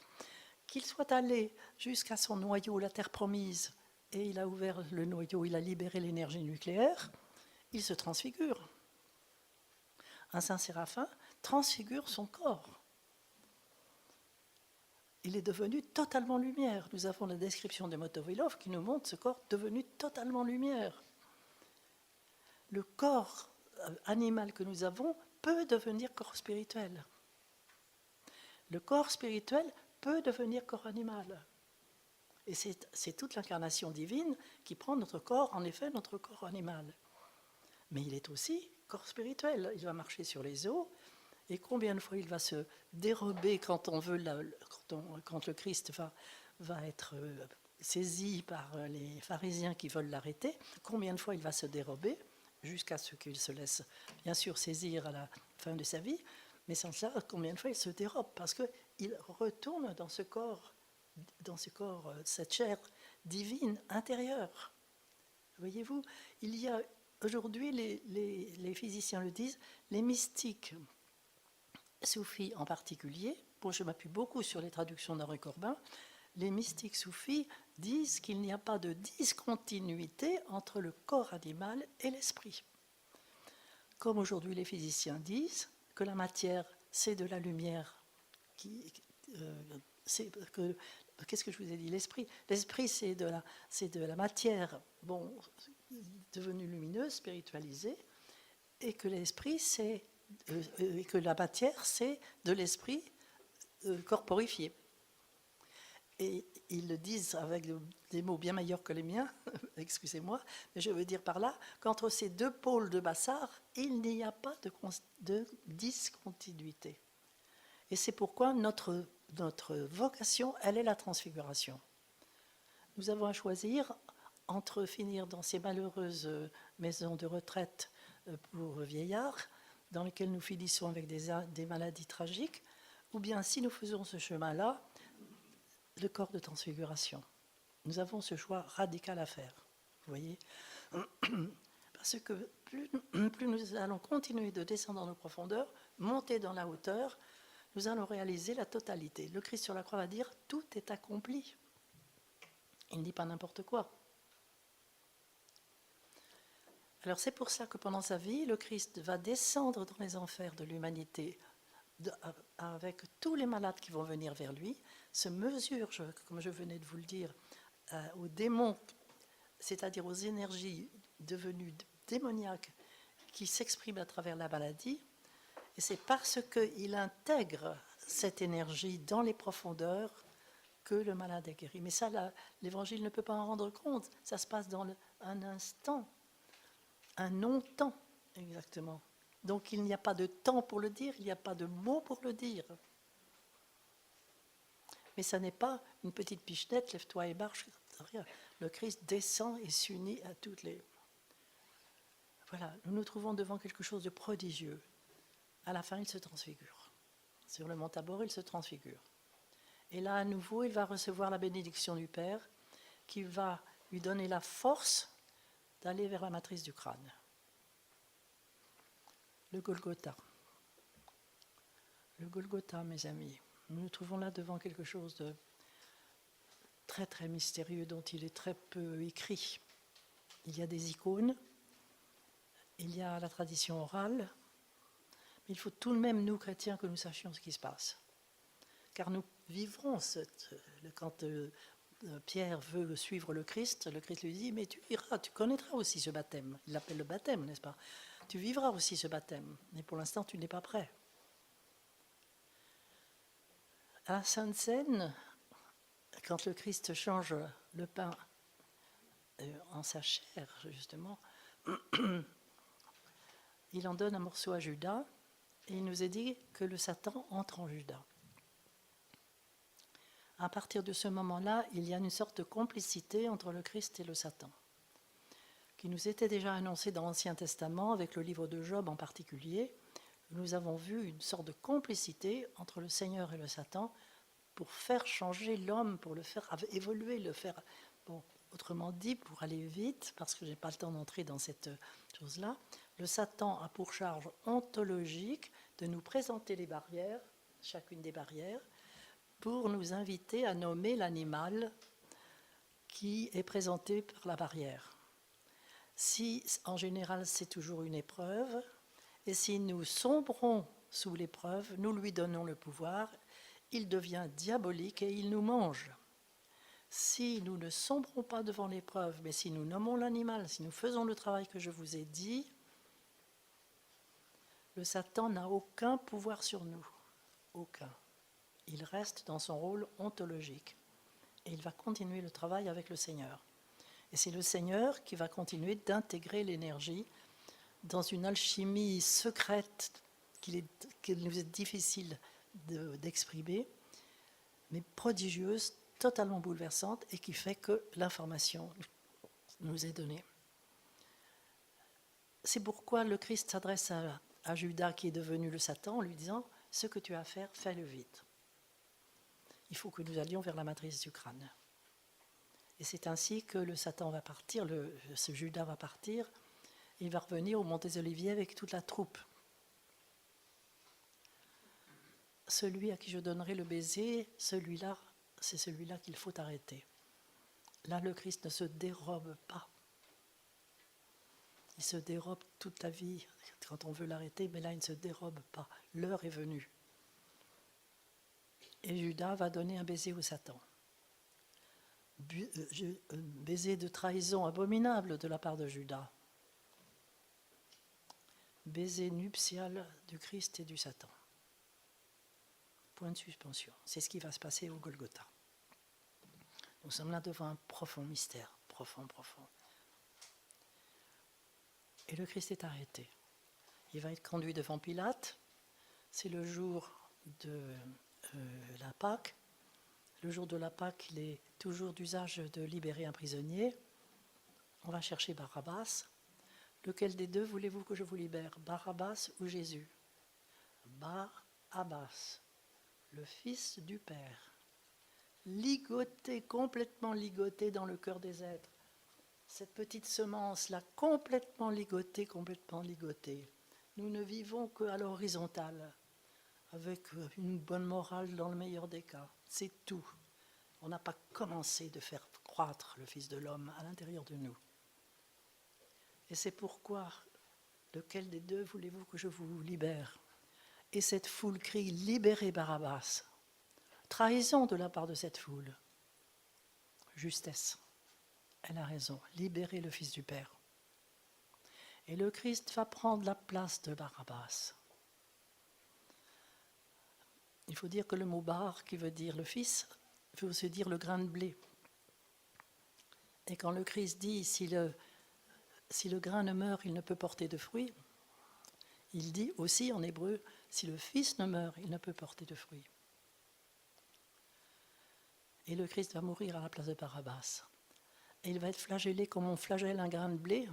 qu'il soit allé jusqu'à son noyau, la terre promise, et il a ouvert le noyau, il a libéré l'énergie nucléaire, il se transfigure. Un saint séraphin transfigure son corps. Il est devenu totalement lumière. Nous avons la description de Motovilov qui nous montre ce corps devenu totalement lumière. Le corps animal que nous avons peut devenir corps spirituel. Le corps spirituel peut devenir corps animal. Et c'est toute l'incarnation divine qui prend notre corps, en effet, notre corps animal. Mais il est aussi corps spirituel. Il va marcher sur les eaux. Et combien de fois il va se dérober quand le Christ va être saisi par les pharisiens qui veulent l'arrêter, combien de fois il va se dérober jusqu'à ce qu'il se laisse bien sûr saisir à la fin de sa vie, mais sans cela, combien de fois il se dérobe, parce qu'il retourne dans ce corps, cette chair divine intérieure. Voyez-vous, il y a aujourd'hui, les physiciens le disent, les mystiques soufis en particulier, bon, je m'appuie beaucoup sur les traductions d'Henri Corbin, les mystiques soufis disent qu'il n'y a pas de discontinuité entre le corps animal et l'esprit. Comme aujourd'hui les physiciens disent que la matière, c'est de la lumière. Qu'est-ce que je vous ai dit? L'esprit, c'est de la matière, bon, devenue lumineuse, spiritualisée, et que l'esprit, c'est et que la matière, c'est de l'esprit corporifié. Et ils le disent avec des mots bien meilleurs que les miens, excusez-moi, mais je veux dire par là qu'entre ces deux pôles de Bassar, il n'y a pas de discontinuité. Et c'est pourquoi notre vocation, elle est la transfiguration. Nous avons à choisir entre finir dans ces malheureuses maisons de retraite pour vieillards, dans lesquelles nous finissons avec des maladies tragiques, ou bien si nous faisons ce chemin-là, le corps de transfiguration. Nous avons ce choix radical à faire, vous voyez. Parce que plus nous allons continuer de descendre dans nos profondeurs, monter dans la hauteur, nous allons réaliser la totalité. Le Christ sur la croix va dire « tout est accompli ». Il ne dit pas n'importe quoi. Alors c'est pour ça que pendant sa vie, le Christ va descendre dans les enfers de l'humanité avec tous les malades qui vont venir vers lui, se mesure, comme je venais de vous le dire, aux démons, c'est-à-dire aux énergies devenues démoniaques qui s'expriment à travers la maladie. Et c'est parce qu'il intègre cette énergie dans les profondeurs que le malade est guéri. Mais ça, l'Évangile ne peut pas en rendre compte. Ça se passe dans un instant, un non-temps, exactement. Donc il n'y a pas de temps pour le dire, il n'y a pas de mots pour le dire. Mais ça n'est pas une petite pichenette, lève-toi et marche. Le Christ descend et s'unit à toutes les... Voilà, nous nous trouvons devant quelque chose de prodigieux. À la fin, il se transfigure. Sur le mont Tabor, il se transfigure. Et là, à nouveau, il va recevoir la bénédiction du Père qui va lui donner la force d'aller vers la matrice du crâne. Le Golgotha. Le Golgotha, mes amis. Nous nous trouvons là devant quelque chose de très très mystérieux dont il est très peu écrit. Il y a des icônes, il y a la tradition orale, mais il faut tout de même, nous chrétiens, que nous sachions ce qui se passe. Car nous vivrons quand Pierre veut suivre le Christ lui dit « mais tu iras, tu connaîtras aussi ce baptême ». Il l'appelle le baptême, n'est-ce pas? Tu vivras aussi ce baptême, mais pour l'instant tu n'es pas prêt. À la Sainte Seine, quand le Christ change le pain en sa chair, justement, il en donne un morceau à Judas, et il nous est dit que le Satan entre en Judas. À partir de ce moment-là, il y a une sorte de complicité entre le Christ et le Satan, qui nous était déjà annoncée dans l'Ancien Testament, avec le livre de Job en particulier. Nous avons vu une sorte de complicité entre le Seigneur et le Satan pour faire changer l'homme, pour le faire évoluer, le faire... Bon, autrement dit, pour aller vite, parce que je n'ai pas le temps d'entrer dans cette chose-là, le Satan a pour charge ontologique de nous présenter les barrières, chacune des barrières, pour nous inviter à nommer l'animal qui est présenté par la barrière. Si, en général, c'est toujours une épreuve, et si nous sombrons sous l'épreuve, nous lui donnons le pouvoir, il devient diabolique et il nous mange. Si nous ne sombrons pas devant l'épreuve, mais si nous nommons l'animal, si nous faisons le travail que je vous ai dit, le Satan n'a aucun pouvoir sur nous. Aucun. Il reste dans son rôle ontologique. Et il va continuer le travail avec le Seigneur. Et c'est le Seigneur qui va continuer d'intégrer l'énergie dans une alchimie secrète qu'il nous est difficile d'exprimer, mais prodigieuse, totalement bouleversante, et qui fait que l'information nous est donnée. C'est pourquoi le Christ s'adresse à Judas, qui est devenu le Satan, en lui disant « Ce que tu as à faire, fais-le vite. Il faut que nous allions vers la matrice du crâne. » Et c'est ainsi que le Satan va partir, ce Judas va partir, et il va revenir au Mont des Oliviers avec toute la troupe. Celui à qui je donnerai le baiser, celui-là, c'est celui-là qu'il faut arrêter. Là, le Christ ne se dérobe pas. Il se dérobe toute la vie quand on veut l'arrêter, mais là, il ne se dérobe pas. L'heure est venue. Et Judas va donner un baiser au Satan. Baiser de trahison abominable de la part de Judas. baiser nuptial du Christ et du Satan. Point de suspension. C'est ce qui va se passer au Golgotha. Nous sommes là devant un profond mystère, profond. Et le Christ est arrêté. Il va être conduit devant Pilate. C'est le jour de la Pâque. Le jour de la Pâque, il est toujours d'usage de libérer un prisonnier. On va chercher Barabbas. Lequel des deux voulez-vous que je vous libère, Barabbas ou Jésus? Barabbas, le Fils du Père, ligoté, complètement ligoté dans le cœur des êtres. Cette petite semence là, complètement ligotée. Nous ne vivons qu'à l'horizontale, avec une bonne morale dans le meilleur des cas. C'est tout. On n'a pas commencé de faire croître le Fils de l'homme à l'intérieur de nous. Et c'est pourquoi, lequel des deux voulez-vous que je vous libère? Et cette foule crie, libérez Barabbas. Trahison de la part de cette foule. Justesse. Elle a raison. Libérez le Fils du Père. Et le Christ va prendre la place de Barabbas. Il faut dire que le mot bar, qui veut dire le Fils, veut aussi dire le grain de blé. Et quand le Christ dit, si le grain ne meurt, il ne peut porter de fruits, il dit aussi en hébreu, si le Fils ne meurt, il ne peut porter de fruits. Et le Christ va mourir à la place de Barabbas. Et il va être flagellé comme on flagelle un grain de blé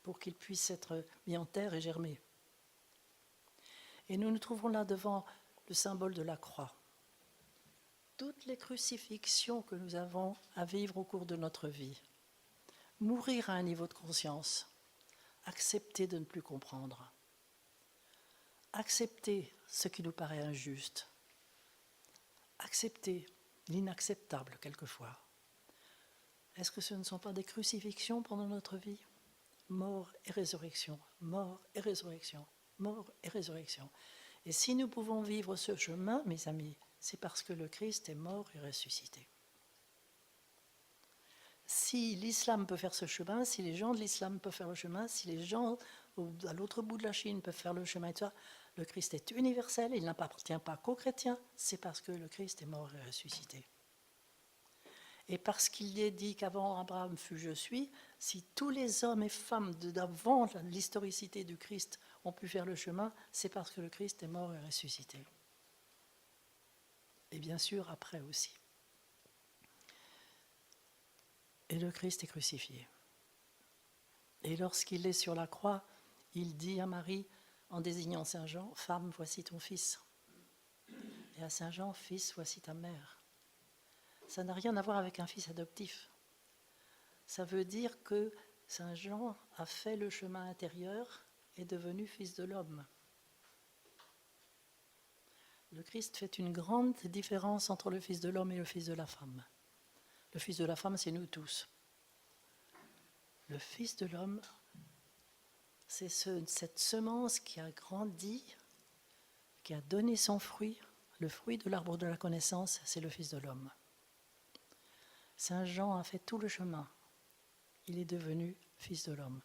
pour qu'il puisse être mis en terre et germer. Et nous nous trouvons là devant le symbole de la croix. Toutes les crucifixions que nous avons à vivre au cours de notre vie, mourir à un niveau de conscience, accepter de ne plus comprendre, accepter ce qui nous paraît injuste, accepter l'inacceptable quelquefois. Est-ce que ce ne sont pas des crucifixions pendant notre vie? Mort et résurrection, mort et résurrection, mort et résurrection. Et si nous pouvons vivre ce chemin, mes amis, c'est parce que le Christ est mort et ressuscité. Si l'islam peut faire ce chemin, si les gens de l'islam peuvent faire le chemin, si les gens à l'autre bout de la Chine peuvent faire le chemin, et tout ça, le Christ est universel, il n'appartient pas qu'aux chrétiens, c'est parce que le Christ est mort et ressuscité. Et parce qu'il est dit qu'avant Abraham fut je suis, si tous les hommes et femmes d'avant l'historicité du Christ ont pu faire le chemin, c'est parce que le Christ est mort et ressuscité. Et bien sûr, après aussi. Et le Christ est crucifié. Et lorsqu'il est sur la croix, il dit à Marie, en désignant Saint Jean, « Femme, voici ton fils. » Et à Saint Jean, « Fils, voici ta mère. » Ça n'a rien à voir avec un fils adoptif. Ça veut dire que Saint Jean a fait le chemin intérieur et est devenu fils de l'homme. Le Christ fait une grande différence entre le fils de l'homme et le fils de la femme. Le fils de la femme, c'est nous tous. Le fils de l'homme, c'est cette semence qui a grandi, qui a donné son fruit. Le fruit de l'arbre de la connaissance, c'est le fils de l'homme. Saint Jean a fait tout le chemin. Il est devenu fils de l'homme.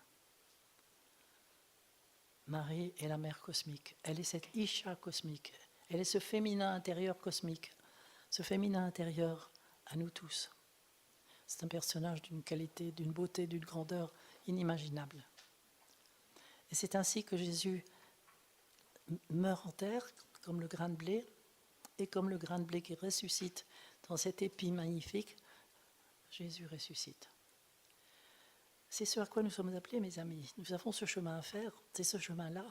Marie est la mère cosmique. Elle est cette Isha cosmique. Elle est ce féminin intérieur cosmique. Ce féminin intérieur à nous tous. C'est un personnage d'une qualité, d'une beauté, d'une grandeur inimaginable. Et c'est ainsi que Jésus meurt en terre, comme le grain de blé, et comme le grain de blé qui ressuscite dans cet épi magnifique, Jésus ressuscite. C'est ce à quoi nous sommes appelés, mes amis. Nous avons ce chemin à faire, c'est ce chemin-là.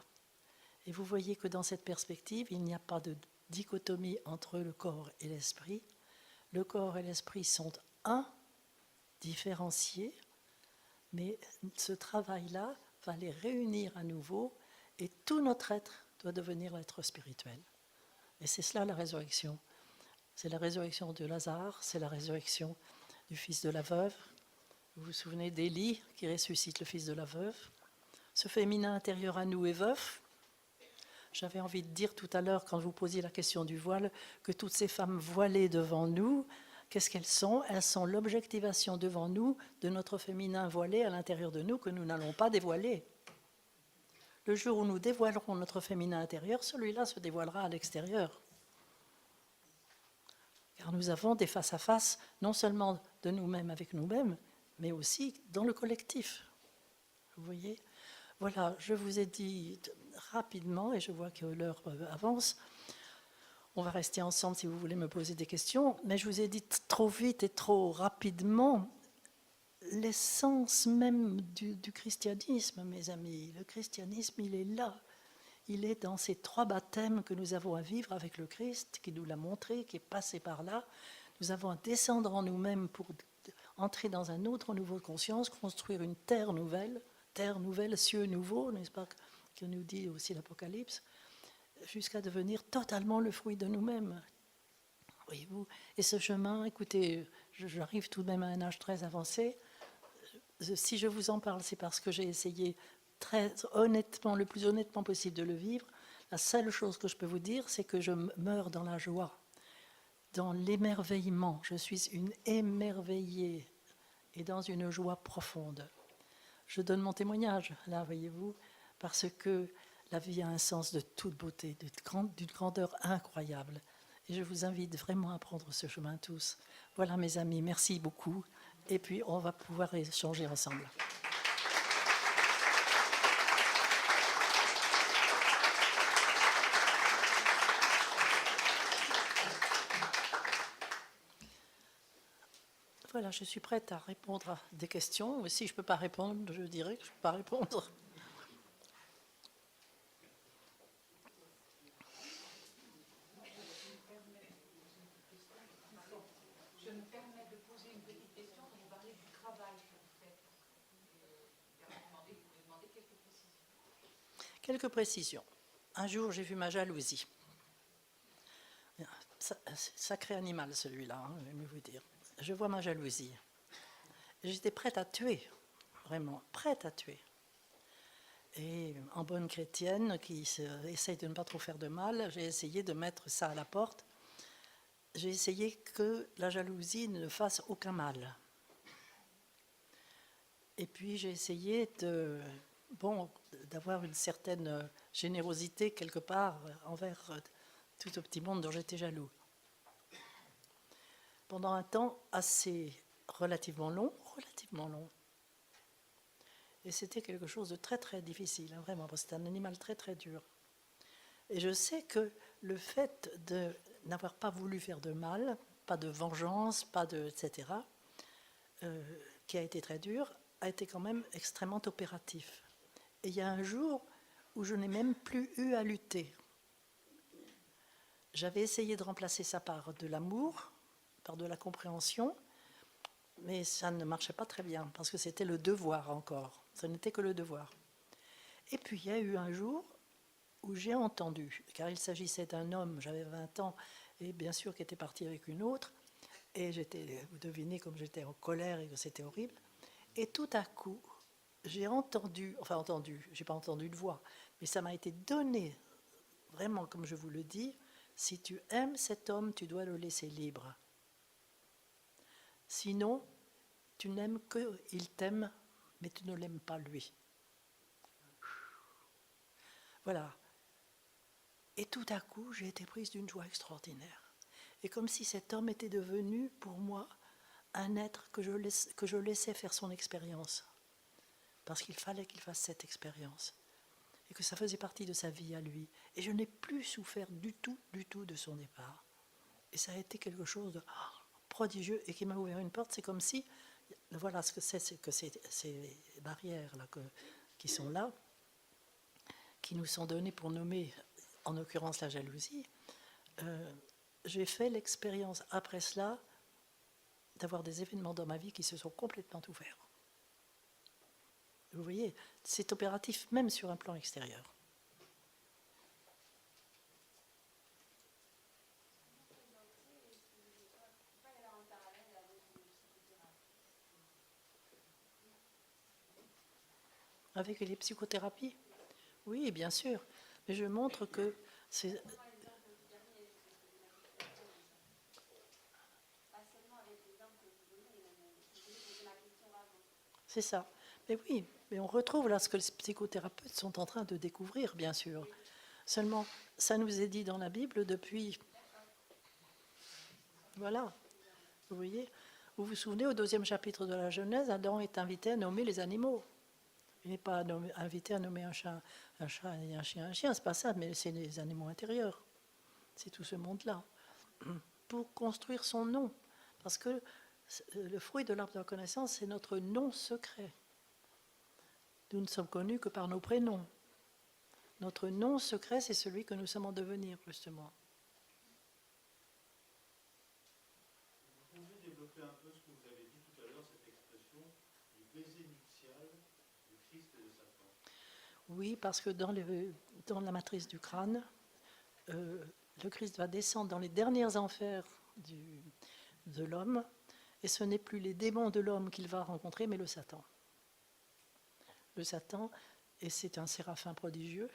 Et vous voyez que dans cette perspective, il n'y a pas de dichotomie entre le corps et l'esprit. Le corps et l'esprit sont un, différenciés, mais ce travail-là va les réunir à nouveau et tout notre être doit devenir l'être spirituel. Et c'est cela la résurrection. C'est la résurrection de Lazare, c'est la résurrection du fils de la veuve. Vous vous souvenez d'Élie qui ressuscite le fils de la veuve. Ce féminin intérieur à nous est veuf. J'avais envie de dire tout à l'heure, quand vous posiez la question du voile, que toutes ces femmes voilées devant nous, qu'est-ce qu'elles sont? Elles sont l'objectivation devant nous de notre féminin voilé à l'intérieur de nous que nous n'allons pas dévoiler. le jour où nous dévoilerons notre féminin intérieur, celui-là se dévoilera à l'extérieur. Car nous avons des face-à-face, non seulement de nous-mêmes avec nous-mêmes, mais aussi dans le collectif. Vous voyez ? Voilà, je vous ai dit rapidement, et je vois que l'heure avance, on va rester ensemble si vous voulez me poser des questions, mais je vous ai dit trop vite et trop rapidement l'essence même du christianisme, mes amis. Le christianisme, il est là. Il est dans ces 3 baptêmes que nous avons à vivre avec le Christ, qui nous l'a montré, qui est passé par là. Nous avons à descendre en nous-mêmes pour entrer dans un autre niveau de conscience, construire une terre nouvelle, cieux nouveaux, n'est-ce pas, que nous dit aussi l'Apocalypse, jusqu'à devenir totalement le fruit de nous-mêmes. Voyez-vous ? Et ce chemin, écoutez, j'arrive tout de même à un âge très avancé. Si je vous en parle, c'est parce que j'ai essayé très honnêtement, le plus honnêtement possible de le vivre. La seule chose que je peux vous dire, c'est que je meurs dans la joie, dans l'émerveillement. Je suis une émerveillée et dans une joie profonde. Je donne mon témoignage, là, voyez-vous, parce que la vie a un sens de toute beauté, d'une grandeur incroyable. Et je vous invite vraiment à prendre ce chemin tous. Voilà, mes amis, merci beaucoup. Et puis, on va pouvoir échanger ensemble. Voilà, je suis prête à répondre à des questions. Si je ne peux pas répondre, je dirais que je ne peux pas répondre.
Je me permets de poser une petite question. Vous parlez du travail que vous faites. Vous pouvez demander quelques précisions.
Quelques précisions. Un jour, j'ai vu ma jalousie. Sacré animal, celui-là, hein, je vais vous dire. Je vois ma jalousie. J'étais prête à tuer, vraiment, prête à tuer. Et en bonne chrétienne, qui essaye de ne pas trop faire de mal, j'ai essayé de mettre ça à la porte. J'ai essayé que la jalousie ne fasse aucun mal. Et puis j'ai essayé d'avoir une certaine générosité quelque part envers tout ce petit monde dont j'étais jaloux. Pendant un temps assez relativement long. Et c'était quelque chose de très très difficile, hein, vraiment, parce que c'était un animal très très dur. Et je sais que le fait de n'avoir pas voulu faire de mal, pas de vengeance, etc., qui a été très dur, a été quand même extrêmement opératif. Et il y a un jour où je n'ai même plus eu à lutter. J'avais essayé de remplacer ça par de l'amour, par de la compréhension, mais ça ne marchait pas très bien, parce que c'était le devoir encore. Ce n'était que le devoir. Et puis il y a eu un jour où j'ai entendu, car il s'agissait d'un homme, j'avais 20 ans, et bien sûr qui était parti avec une autre, et vous devinez comme j'étais en colère et que c'était horrible, et tout à coup, j'ai j'ai pas entendu de voix, mais ça m'a été donné, vraiment comme je vous le dis, si tu aimes cet homme, tu dois le laisser libre. Sinon, tu n'aimes qu'il t'aime, mais tu ne l'aimes pas lui. Voilà. Et tout à coup, j'ai été prise d'une joie extraordinaire. Et comme si cet homme était devenu, pour moi, un être que je laissais faire son expérience. Parce qu'il fallait qu'il fasse cette expérience. Et que ça faisait partie de sa vie à lui. Et je n'ai plus souffert du tout de son départ. Et ça a été quelque chose de prodigieux et qui m'a ouvert une porte. C'est comme si, voilà ce que c'est que ces barrières là, qui sont là, qui nous sont données pour nommer, en l'occurrence la jalousie, j'ai fait l'expérience après cela d'avoir des événements dans ma vie qui se sont complètement ouverts. Vous voyez, c'est opératif même sur un plan extérieur. Avec les psychothérapies ? Oui, bien sûr. Mais je montre que c'est... C'est ça. Mais oui, Mais on retrouve là ce que les psychothérapeutes sont en train de découvrir, bien sûr. Seulement, ça nous est dit dans la Bible depuis... Voilà, vous voyez. Vous vous souvenez, au 2e chapitre de la Genèse, Adam est invité à nommer les animaux. Il n'est pas invité à nommer un chat et un chien, c'est pas ça, mais c'est les animaux intérieurs. C'est tout ce monde-là. Pour construire son nom. Parce que le fruit de l'arbre de la connaissance, c'est notre nom secret. Nous ne sommes connus que par nos prénoms. Notre nom secret, c'est celui que nous sommes en devenir, justement.
Vous pouvez développer un peu ce que vous avez dit tout à l'heure, cette expression du baiser nuptial du Christ et de Satan.
Oui, parce que dans la matrice du crâne, le Christ va descendre dans les derniers enfers de l'homme, et ce n'est plus les démons de l'homme qu'il va rencontrer, mais le Satan. Le Satan, et c'est un séraphin prodigieux,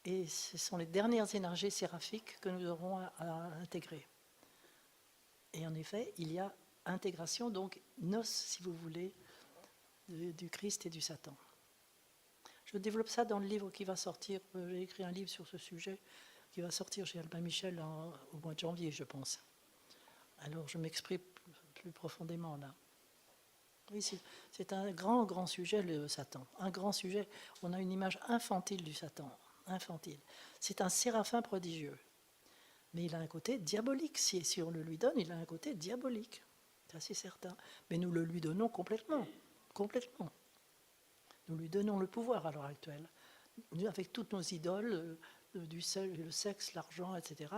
et ce sont les dernières énergies séraphiques que nous aurons à intégrer. Et en effet, il y a intégration, donc noces, si vous voulez, du Christ et du Satan. Je développe ça dans le livre qui va sortir. J'ai écrit un livre sur ce sujet qui va sortir chez Albin Michel au mois de janvier, je pense. Alors je m'exprime plus profondément là. Oui, c'est un grand, grand sujet, le Satan. Un grand sujet. On a une image infantile du Satan. Infantile. C'est un séraphin prodigieux. Mais il a un côté diabolique. Si on le lui donne, il a un côté diabolique. C'est assez certain. Mais nous le lui donnons complètement. Complètement. Nous lui donnons le pouvoir à l'heure actuelle. Avec toutes nos idoles, le sexe, l'argent, etc.,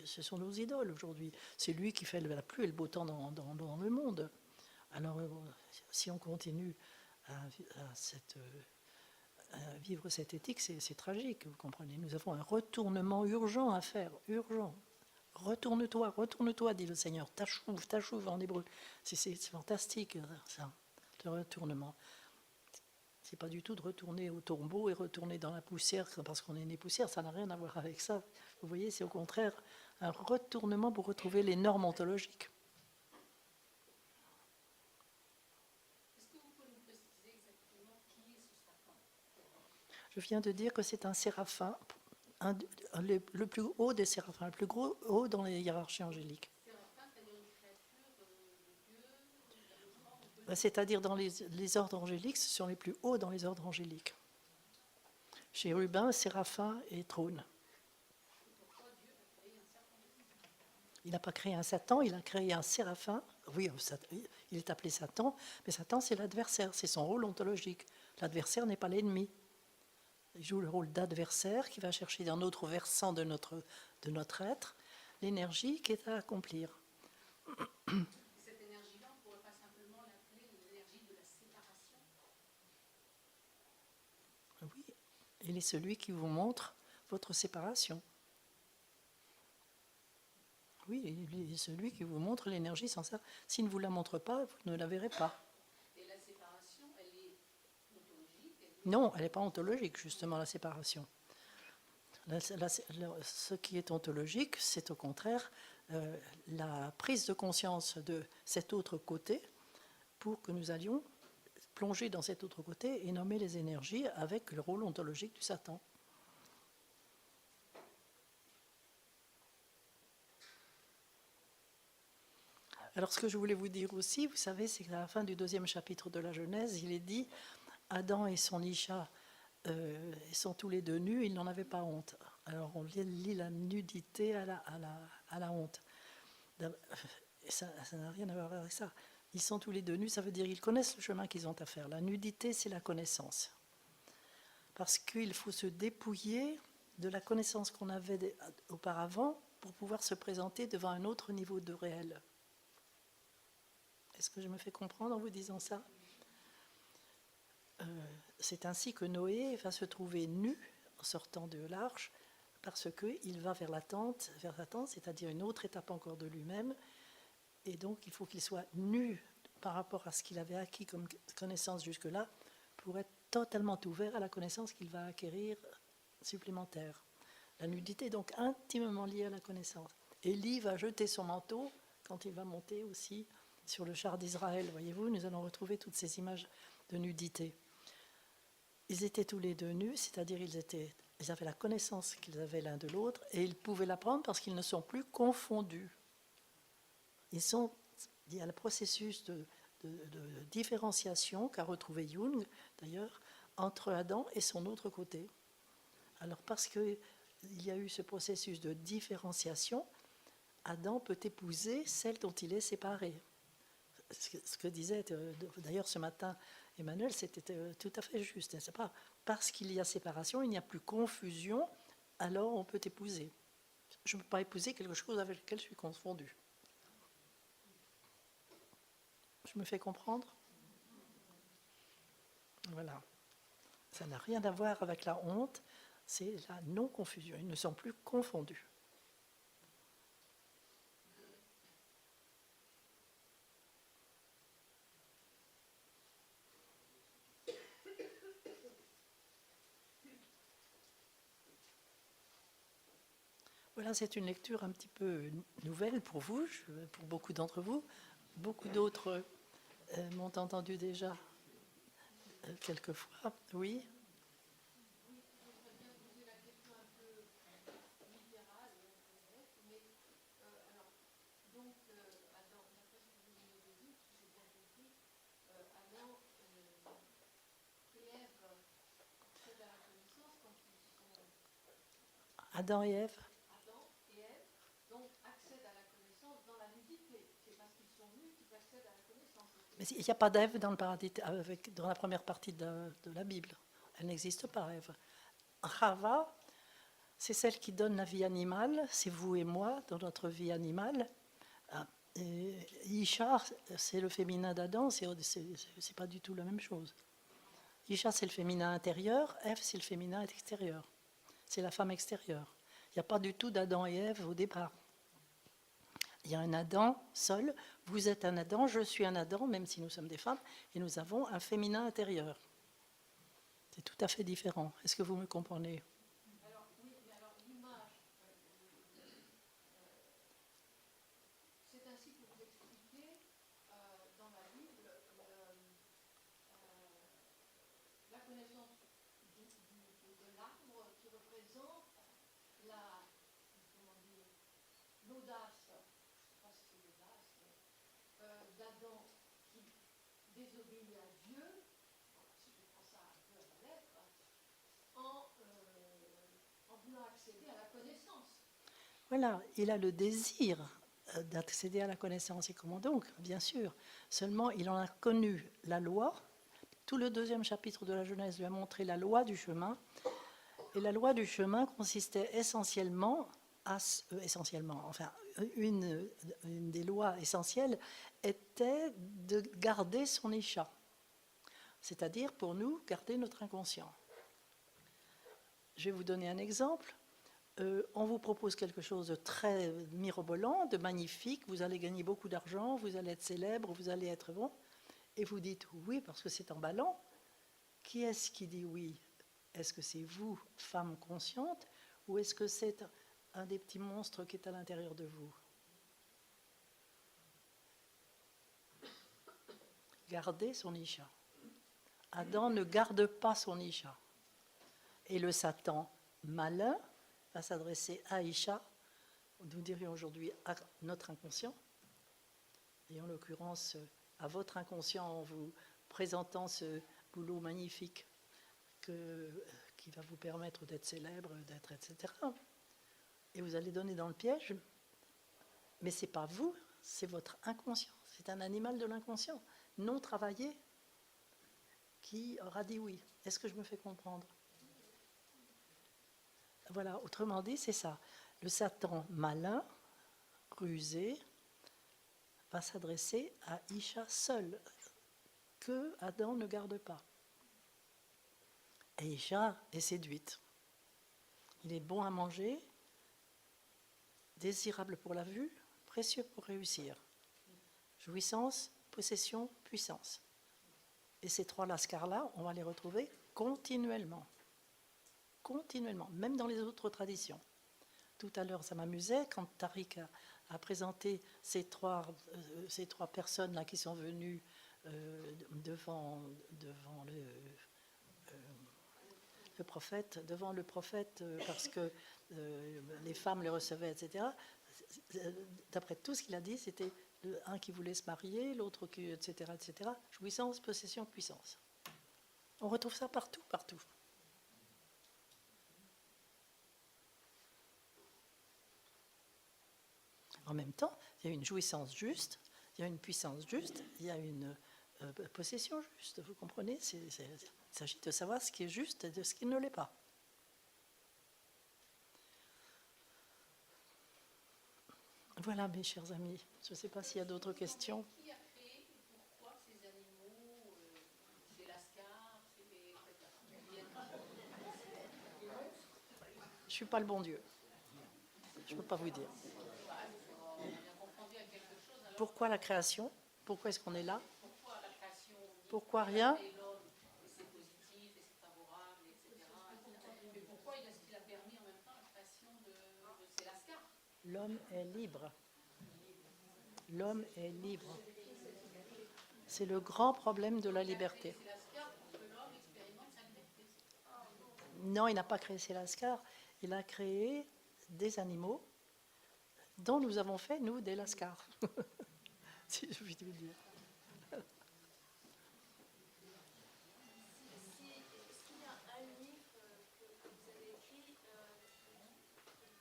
ce sont nos idoles aujourd'hui. C'est lui qui fait la pluie et le beau temps dans le monde. Alors, si on continue à vivre cette éthique, c'est tragique, vous comprenez. Nous avons un retournement urgent à faire, urgent. Retourne-toi, dit le Seigneur. Tachouv en hébreu. C'est fantastique, ça, le retournement. C'est pas du tout de retourner au tombeau et retourner dans la poussière parce qu'on est né poussière, ça n'a rien à voir avec ça. Vous voyez, c'est au contraire un retournement pour retrouver les normes ontologiques.
Est-ce que vous pouvez nous préciser exactement qui est ce Satan?
Je viens de dire que c'est un séraphin, le plus haut des séraphins, le plus gros haut dans les hiérarchies angéliques.
Séraphin, c'est-à-dire une créature de Dieu,
C'est-à-dire dans les ordres angéliques, ce sont les plus hauts dans les ordres angéliques. Chérubin, séraphin et trône. Il n'a pas créé un Satan, il a créé un séraphin. Oui, il est appelé Satan, mais Satan, c'est l'adversaire, c'est son rôle ontologique. L'adversaire n'est pas l'ennemi. Il joue le rôle d'adversaire qui va chercher dans notre versant de notre être l'énergie qui est à accomplir.
cette énergie-là, on ne pourrait pas simplement l'appeler l'énergie de la séparation?
Oui, il est celui qui vous montre votre séparation. Oui, il est celui qui vous montre l'énergie sans ça. S'il ne vous la montre pas, vous ne la verrez pas.
Et la séparation, elle est ontologique?
Non, elle n'est pas ontologique, justement, la séparation. Ce qui est ontologique, c'est au contraire la prise de conscience de cet autre côté pour que nous allions plonger dans cet autre côté et nommer les énergies avec le rôle ontologique du Satan. Alors, ce que je voulais vous dire aussi, vous savez, c'est qu'à la fin du 2e chapitre de la Genèse, il est dit Adam et son Isha sont tous les deux nus, ils n'en avaient pas honte. Alors, on lit la nudité à la honte. Ça n'a rien à voir avec ça. Ils sont tous les deux nus, ça veut dire qu'ils connaissent le chemin qu'ils ont à faire. La nudité, c'est la connaissance. Parce qu'il faut se dépouiller de la connaissance qu'on avait auparavant pour pouvoir se présenter devant un autre niveau de réel. Est-ce que je me fais comprendre en vous disant ça? C'est ainsi que Noé va se trouver nu en sortant de l'arche, parce qu'il va vers la tente, c'est-à-dire une autre étape encore de lui-même, et donc il faut qu'il soit nu par rapport à ce qu'il avait acquis comme connaissance jusque-là, pour être totalement ouvert à la connaissance qu'il va acquérir supplémentaire. La nudité est donc intimement liée à la connaissance. Élie va jeter son manteau quand il va monter aussi sur le char d'Israël. Voyez-vous, nous allons retrouver toutes ces images de nudité. Ils étaient tous les deux nus, c'est-à-dire ils avaient la connaissance qu'ils avaient l'un de l'autre et ils pouvaient l'apprendre parce qu'ils ne sont plus confondus. Il y a le processus de différenciation qu'a retrouvé Jung, d'ailleurs, entre Adam et son autre côté. Alors parce qu'il y a eu ce processus de différenciation, Adam peut épouser celle dont il est séparé. Ce que disait d'ailleurs ce matin Emmanuel, c'était tout à fait juste. C'est pas parce qu'il y a séparation, il n'y a plus confusion, alors on peut épouser. Je ne peux pas épouser quelque chose avec lequel je suis confondue. Je me fais comprendre? Voilà. Ça n'a rien à voir avec la honte, c'est la non-confusion. Ils ne sont plus confondus. Voilà, c'est une lecture un petit peu nouvelle pour vous, pour beaucoup d'entre vous. Beaucoup d'autres m'ont entendu déjà quelques fois. Oui. Adam et Ève.
Adam et Ève, donc, accèdent à la connaissance dans la nudité. C'est parce qu'ils sont nus qu'ils accèdent à la connaissance.
Mais il n'y a pas d'Ève dans le paradis, dans la première partie de la Bible. Elle n'existe pas, Ève. Chava, c'est celle qui donne la vie animale, c'est vous et moi dans notre vie animale. Et Isha, c'est le féminin d'Adam, c'est pas du tout la même chose. Isha, c'est le féminin intérieur, Ève, c'est le féminin extérieur. C'est la femme extérieure. Il n'y a pas du tout d'Adam et Ève au départ. Il y a un Adam seul, vous êtes un Adam, je suis un Adam, même si nous sommes des femmes, et nous avons un féminin intérieur. C'est tout à fait différent. Est-ce que vous me comprenez?
Alors, oui, mais alors l'image, c'est ainsi que vous expliquez dans la Bible la connaissance de l'arbre qui représente l'audace, je ne sais pas si c'est l'audace, d'Adam qui désobéit à Dieu, si je prends ça un peu à la lettre, en voulant accéder à la connaissance.
Voilà, il a le désir d'accéder à la connaissance. Et comment donc? Bien sûr. Seulement, il en a connu la loi. Tout le deuxième chapitre de la Genèse lui a montré la loi du chemin. Et la loi du chemin consistait essentiellement, enfin, une des lois essentielles était de garder son isha. C'est-à-dire, pour nous, garder notre inconscient. Je vais vous donner un exemple. On vous propose quelque chose de très mirobolant, de magnifique, vous allez gagner beaucoup d'argent, vous allez être célèbre, vous allez être bon, et vous dites oui parce que c'est emballant. Qui est-ce qui dit oui? Est-ce que c'est vous, femme consciente, ou est-ce que c'est un des petits monstres qui est à l'intérieur de vous? Gardez son isha. Adam ne garde pas son isha. Et le Satan malin va s'adresser à Isha, nous dirions aujourd'hui à notre inconscient, et en l'occurrence à votre inconscient en vous présentant ce boulot magnifique qui va vous permettre d'être célèbre, d'être etc. Et vous allez donner dans le piège, mais ce n'est pas vous, c'est votre inconscient, c'est un animal de l'inconscient, non travaillé, qui aura dit oui. Est-ce que je me fais comprendre? Voilà, autrement dit, c'est ça. Le Satan malin, rusé, va s'adresser à Isha seule, que Adam ne garde pas. Et Isha est séduite. Il est bon à manger, désirable pour la vue, précieux pour réussir. Jouissance, possession, puissance. Et ces trois lascars-là, on va les retrouver continuellement. Continuellement, même dans les autres traditions. Tout à l'heure, ça m'amusait quand Tariq a présenté ces trois personnes-là qui sont venues devant le prophète, parce que les femmes les recevaient, etc. D'après tout ce qu'il a dit, c'était un qui voulait se marier, l'autre qui, etc., etc. Jouissance, possession, puissance. On retrouve ça partout, partout. En même temps, il y a une jouissance juste, il y a une puissance juste, il y a une possession juste. Vous comprenez? Il s'agit de savoir ce qui est juste et de ce qui ne l'est pas. Voilà, mes chers amis. Je ne sais pas s'il y a d'autres questions.
Qui a créé et pourquoi ces animaux, chez Lascar, chez les...
Je ne suis pas le bon Dieu. Je ne peux pas vous dire. Pourquoi la création? Pourquoi est-ce qu'on est là?
Pourquoi la création?
Pourquoi rien?
Et l'homme, et c'est positif, et c'est favorable, etc. Mais pourquoi est-ce qu'il a permis en même temps la création de ces Lascar?
L'homme est libre. L'homme est libre. C'est le grand problème de la liberté.
C'est Lascar pour que l'homme expérimente sa liberté.
Non, il n'a pas créé ces lascars. Il a créé des animaux dont nous avons fait, nous, des lascars. Si je puis vous dire.
Est-ce qu'il y a un livre que vous avez écrit, le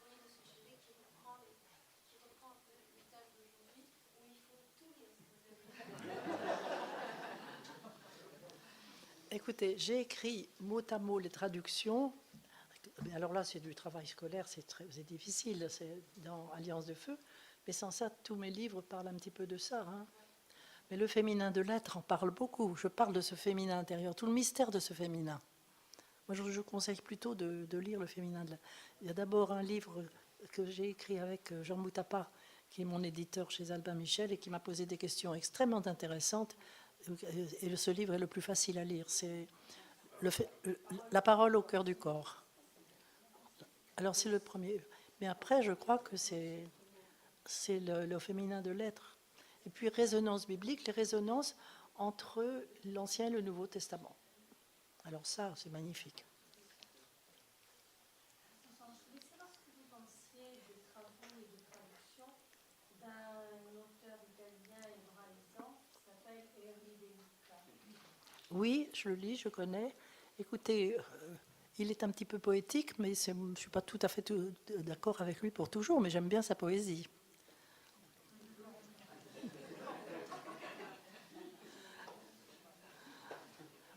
premier de ce sujet, qui reprend un peu les tâches d'aujourd'hui, où il faut tout lire ce que vous avez écrit?
Écoutez, j'ai écrit mot à mot les traductions. Alors là, c'est du travail scolaire, c'est difficile, c'est dans Alliance de Feu. Mais sans ça, tous mes livres parlent un petit peu de ça. Hein. Mais le féminin de l'être en parle beaucoup. Je parle de ce féminin intérieur, tout le mystère de ce féminin. Moi, je conseille plutôt de lire le féminin de l'être. Il y a d'abord un livre que j'ai écrit avec Jean Moutapa, qui est mon éditeur chez Albin Michel, et qui m'a posé des questions extrêmement intéressantes. Et ce livre est le plus facile à lire. C'est La parole au cœur du corps. Alors, c'est le premier. Mais après, je crois que c'est le féminin de l'être. Et puis, résonance biblique, les résonances entre l'Ancien et le Nouveau Testament. Alors ça, c'est magnifique.
Je voulais savoir ce que vous pensiez des travaux et des traductions d'un auteur italien hébraïsant qui s'appelle Henri De Luca.
Oui, je le lis, je connais. Écoutez, il est un petit peu poétique, mais je ne suis pas tout à fait d'accord avec lui pour toujours, mais j'aime bien sa poésie.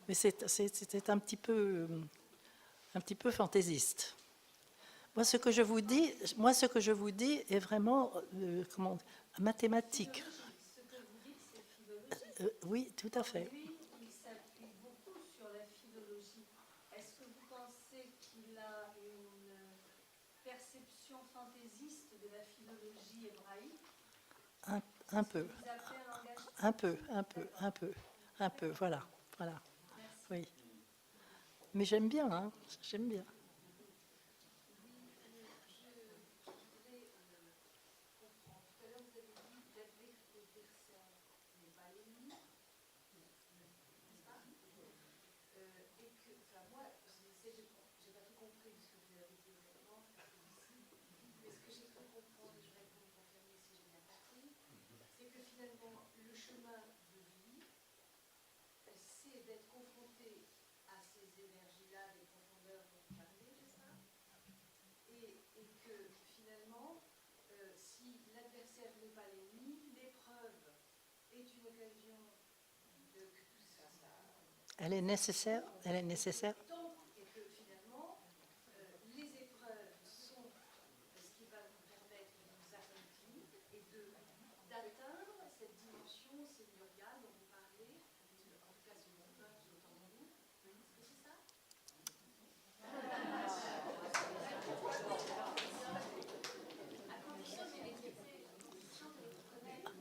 Mais c'était un petit peu fantaisiste. Moi, ce que je vous dis est vraiment mathématique.
Ce que vous dites, c'est philologique.
Oui, tout à fait.
Lui, il s'appuie beaucoup sur la philologie. Est-ce que vous pensez qu'il a une perception fantaisiste de la philologie hébraïque?
Un peu.
Vous appelez un langage
Un peu, voilà.
Merci.
Oui. Mais j'aime bien, hein, j'aime bien.
C'est que finalement, le chemin de vie, c'est d'être confronté à ces énergies-là, des profondeurs dont vous parlez, n'est-ce pas? Et que finalement, si l'adversaire n'est pas l'ennemi, l'épreuve est une occasion de que tout ça.
Elle est nécessaire.
Donc, et que finalement, les épreuves sont ce qui va nous permettre de nous accomplir et d'atteindre cette dimension seigneuriale dont vous parlez, en tout cas c'est mon peur que j'entends en vous. Est-ce que c'est ça?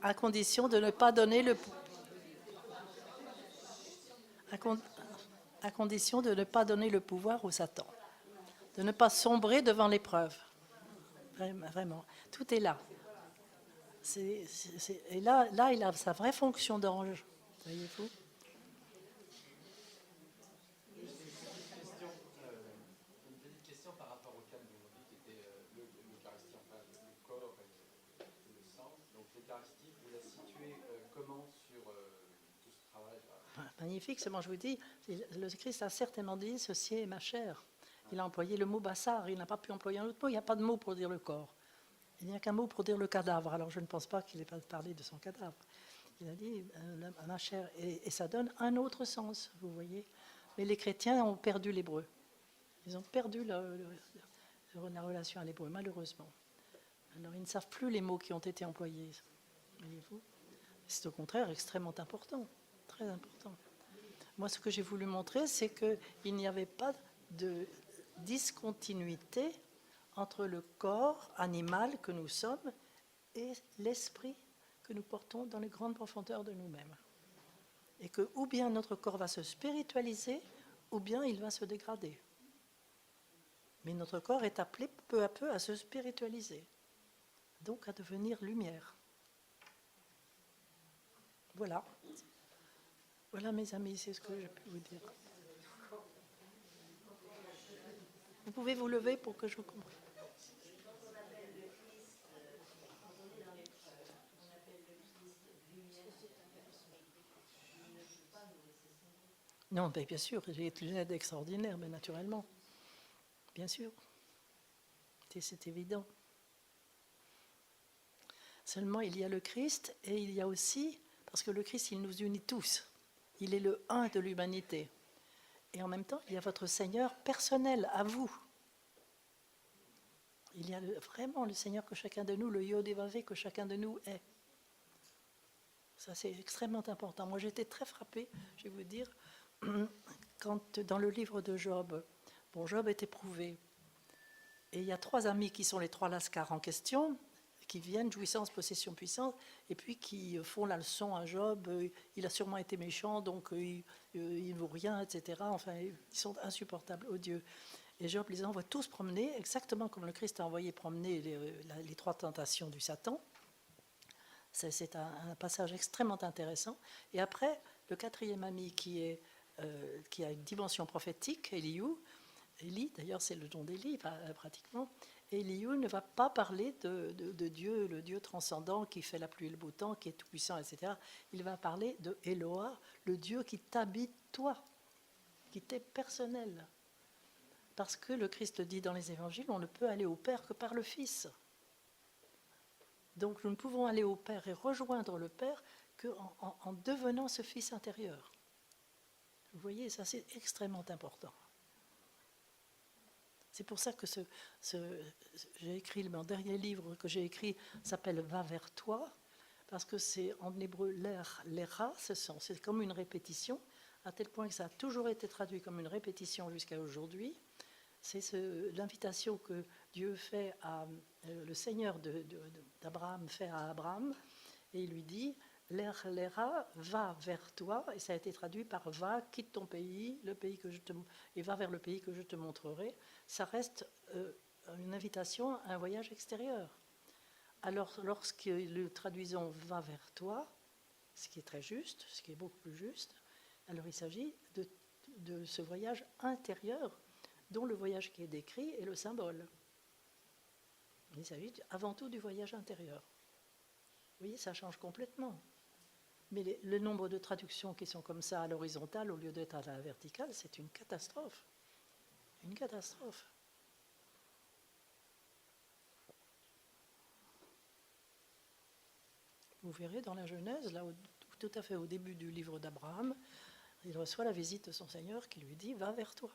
À condition de ne pas donner le à condition de ne pas donner le pouvoir au Satan, de ne pas sombrer devant l'épreuve. Vraiment, tout est là. Et là, il a sa vraie fonction d'ange. Voyez-vous?
Une petite question par rapport au thème d'aujourd'hui qui était l'Eucharistie, enfin le corps et le sang. Donc l'Eucharistie, vous la situez comment sur tout ce travail-là?
Magnifique, c'est moi je vous dis, le Christ a certainement dit, ceci est ma chair. Il a employé le mot bassar, il n'a pas pu employer un autre mot, il n'y a pas de mot pour dire le corps. Il n'y a qu'un mot pour dire le cadavre, alors je ne pense pas qu'il ait pas parlé de son cadavre. Il a dit ma chair, et ça donne un autre sens, vous voyez. Mais les chrétiens ont perdu l'hébreu. Ils ont perdu la relation à l'hébreu, malheureusement. Alors ils ne savent plus les mots qui ont été employés, voyez-vous. C'est au contraire extrêmement important, très important. Moi, ce que j'ai voulu montrer, c'est qu'il n'y avait pas de discontinuité entre le corps animal que nous sommes et l'esprit que nous portons dans les grandes profondeurs de nous-mêmes. Et que ou bien notre corps va se spiritualiser, ou bien il va se dégrader. Mais notre corps est appelé peu à peu à se spiritualiser, donc à devenir lumière. Voilà. Voilà, mes amis, c'est ce que je peux vous dire. Vous pouvez vous lever pour que je vous comprenne. Non, bien sûr, j'ai une aide extraordinaire, mais naturellement. Bien sûr. C'est évident. Seulement, il y a le Christ et il y a aussi, parce que le Christ, il nous unit tous. Il est le un de l'humanité. Et en même temps, il y a votre Seigneur personnel à vous. Il y a vraiment le Seigneur que chacun de nous, le Yod-Hé-Vav-Hé que chacun de nous est. Ça, c'est extrêmement important. Moi, j'étais très frappée, je vais vous dire, quand dans le livre de Job, bon, Job est éprouvé. Et il y a 3 amis qui sont les 3 Lascars en question, qui viennent, jouissance, possession, puissance, et puis qui font la leçon à Job. Il a sûrement été méchant, donc il ne vaut rien, etc. Enfin, ils sont insupportables, odieux. Et Job les envoie tous promener, exactement comme le Christ a envoyé promener les 3 tentations du Satan. C'est un passage extrêmement intéressant. Et après, le 4e ami qui a une dimension prophétique, Élie, d'ailleurs c'est le nom d'Élie pratiquement, Éliou ne va pas parler de Dieu, le Dieu transcendant qui fait la pluie et le beau temps, qui est tout-puissant, etc. Il va parler de Eloah, le Dieu qui t'habite toi, qui t'est personnel. Parce que le Christ dit dans les évangiles, on ne peut aller au Père que par le Fils. Donc nous ne pouvons aller au Père et rejoindre le Père qu'en devenant ce Fils intérieur. Vous voyez, ça c'est extrêmement important. C'est pour ça que j'ai écrit, mon dernier livre que j'ai écrit s'appelle « Va vers toi », parce que c'est en hébreu « l'era », c'est comme une répétition, à tel point que ça a toujours été traduit comme une répétition jusqu'à aujourd'hui. C'est l'invitation que Dieu fait à le Seigneur d'Abraham fait à Abraham, et il lui dit l'era va vers toi, et ça a été traduit par va, quitte ton pays, et va vers le pays que je te montrerai. Ça reste une invitation à un voyage extérieur. Alors, lorsque le traduisons va vers toi, ce qui est très juste, ce qui est beaucoup plus juste, alors il s'agit de ce voyage intérieur, dont le voyage qui est décrit est le symbole. Il s'agit avant tout du voyage intérieur. Vous voyez, ça change complètement. Mais le nombre de traductions qui sont comme ça à l'horizontale au lieu d'être à la verticale, c'est une catastrophe. Une catastrophe. Vous verrez dans la Genèse, là, tout à fait au début du livre d'Abraham, il reçoit la visite de son Seigneur qui lui dit « Va vers toi ».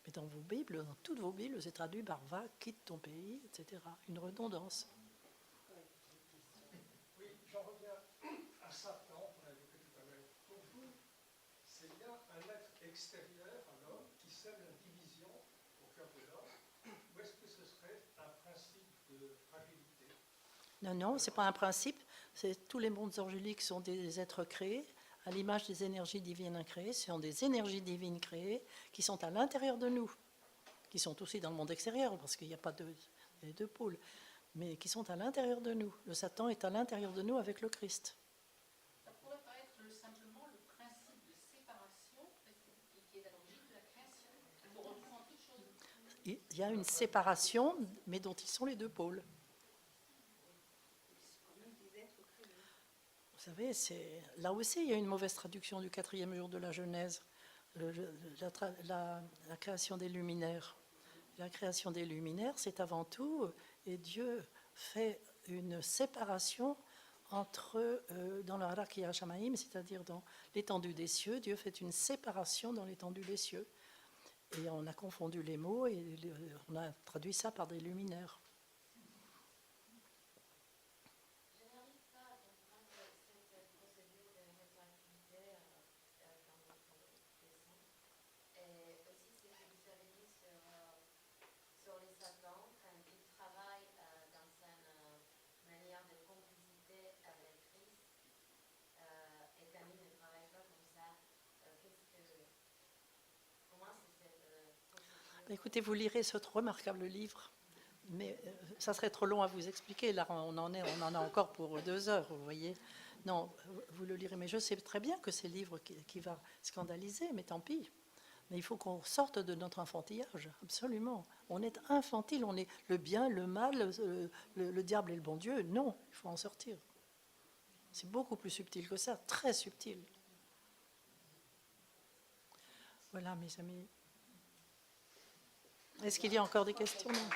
Mais dans vos Bibles, dans toutes vos Bibles, c'est traduit par « Va, quitte ton pays », etc. Une redondance.
Oui, j'en reviens à Satan, qu'on a évoqué tout à l'heure. Pour vous, c'est bien un être extérieur à l'homme qui sème la division au cœur de l'homme, ou est-ce que ce serait un principe de fragilité?
Non, ce n'est pas un principe. Tous les mondes angéliques sont des êtres créés, à l'image des énergies divines incréées. Ce sont des énergies divines créées qui sont à l'intérieur de nous, qui sont aussi dans le monde extérieur, parce qu'il n'y a pas les 2 pôles, mais qui sont à l'intérieur de nous. Le Satan est à l'intérieur de nous avec le Christ.
Ça pourrait pas être simplement
il y a une séparation, mais dont ils sont les deux pôles. Vous savez, là aussi, il y a une mauvaise traduction du 4e jour de la Genèse, la création des luminaires. La création des luminaires, c'est avant tout, et Dieu fait une séparation entre, dans le Harakia Shamaim, c'est-à-dire dans l'étendue des cieux, Dieu fait une séparation dans l'étendue des cieux. Et on a confondu les mots et on a traduit ça par des luminaires.
Je n'arrive pas à comprendre cette procédure de rétroactivité dans votre leçon. Et aussi ce que vous avez dit sur les Satans, quand ils travaillent dans une manière de complicité avec Christ, et Camille ne travaille pas comme ça. Comment c'est cette procédure?
Écoutez, vous lirez ce remarquable livre, mais ça serait trop long à vous expliquer. Là, on en a encore pour 2 heures, vous voyez. Non, vous le lirez. Mais je sais très bien que c'est le livre qui va scandaliser, mais tant pis. Mais il faut qu'on sorte de notre enfantillage, absolument. On est infantile, on est le bien, le mal, le diable et le bon Dieu. Non, il faut en sortir. C'est beaucoup plus subtil que ça, très subtil. Voilà, mes amis. Est-ce qu'il y a encore des questions? Non.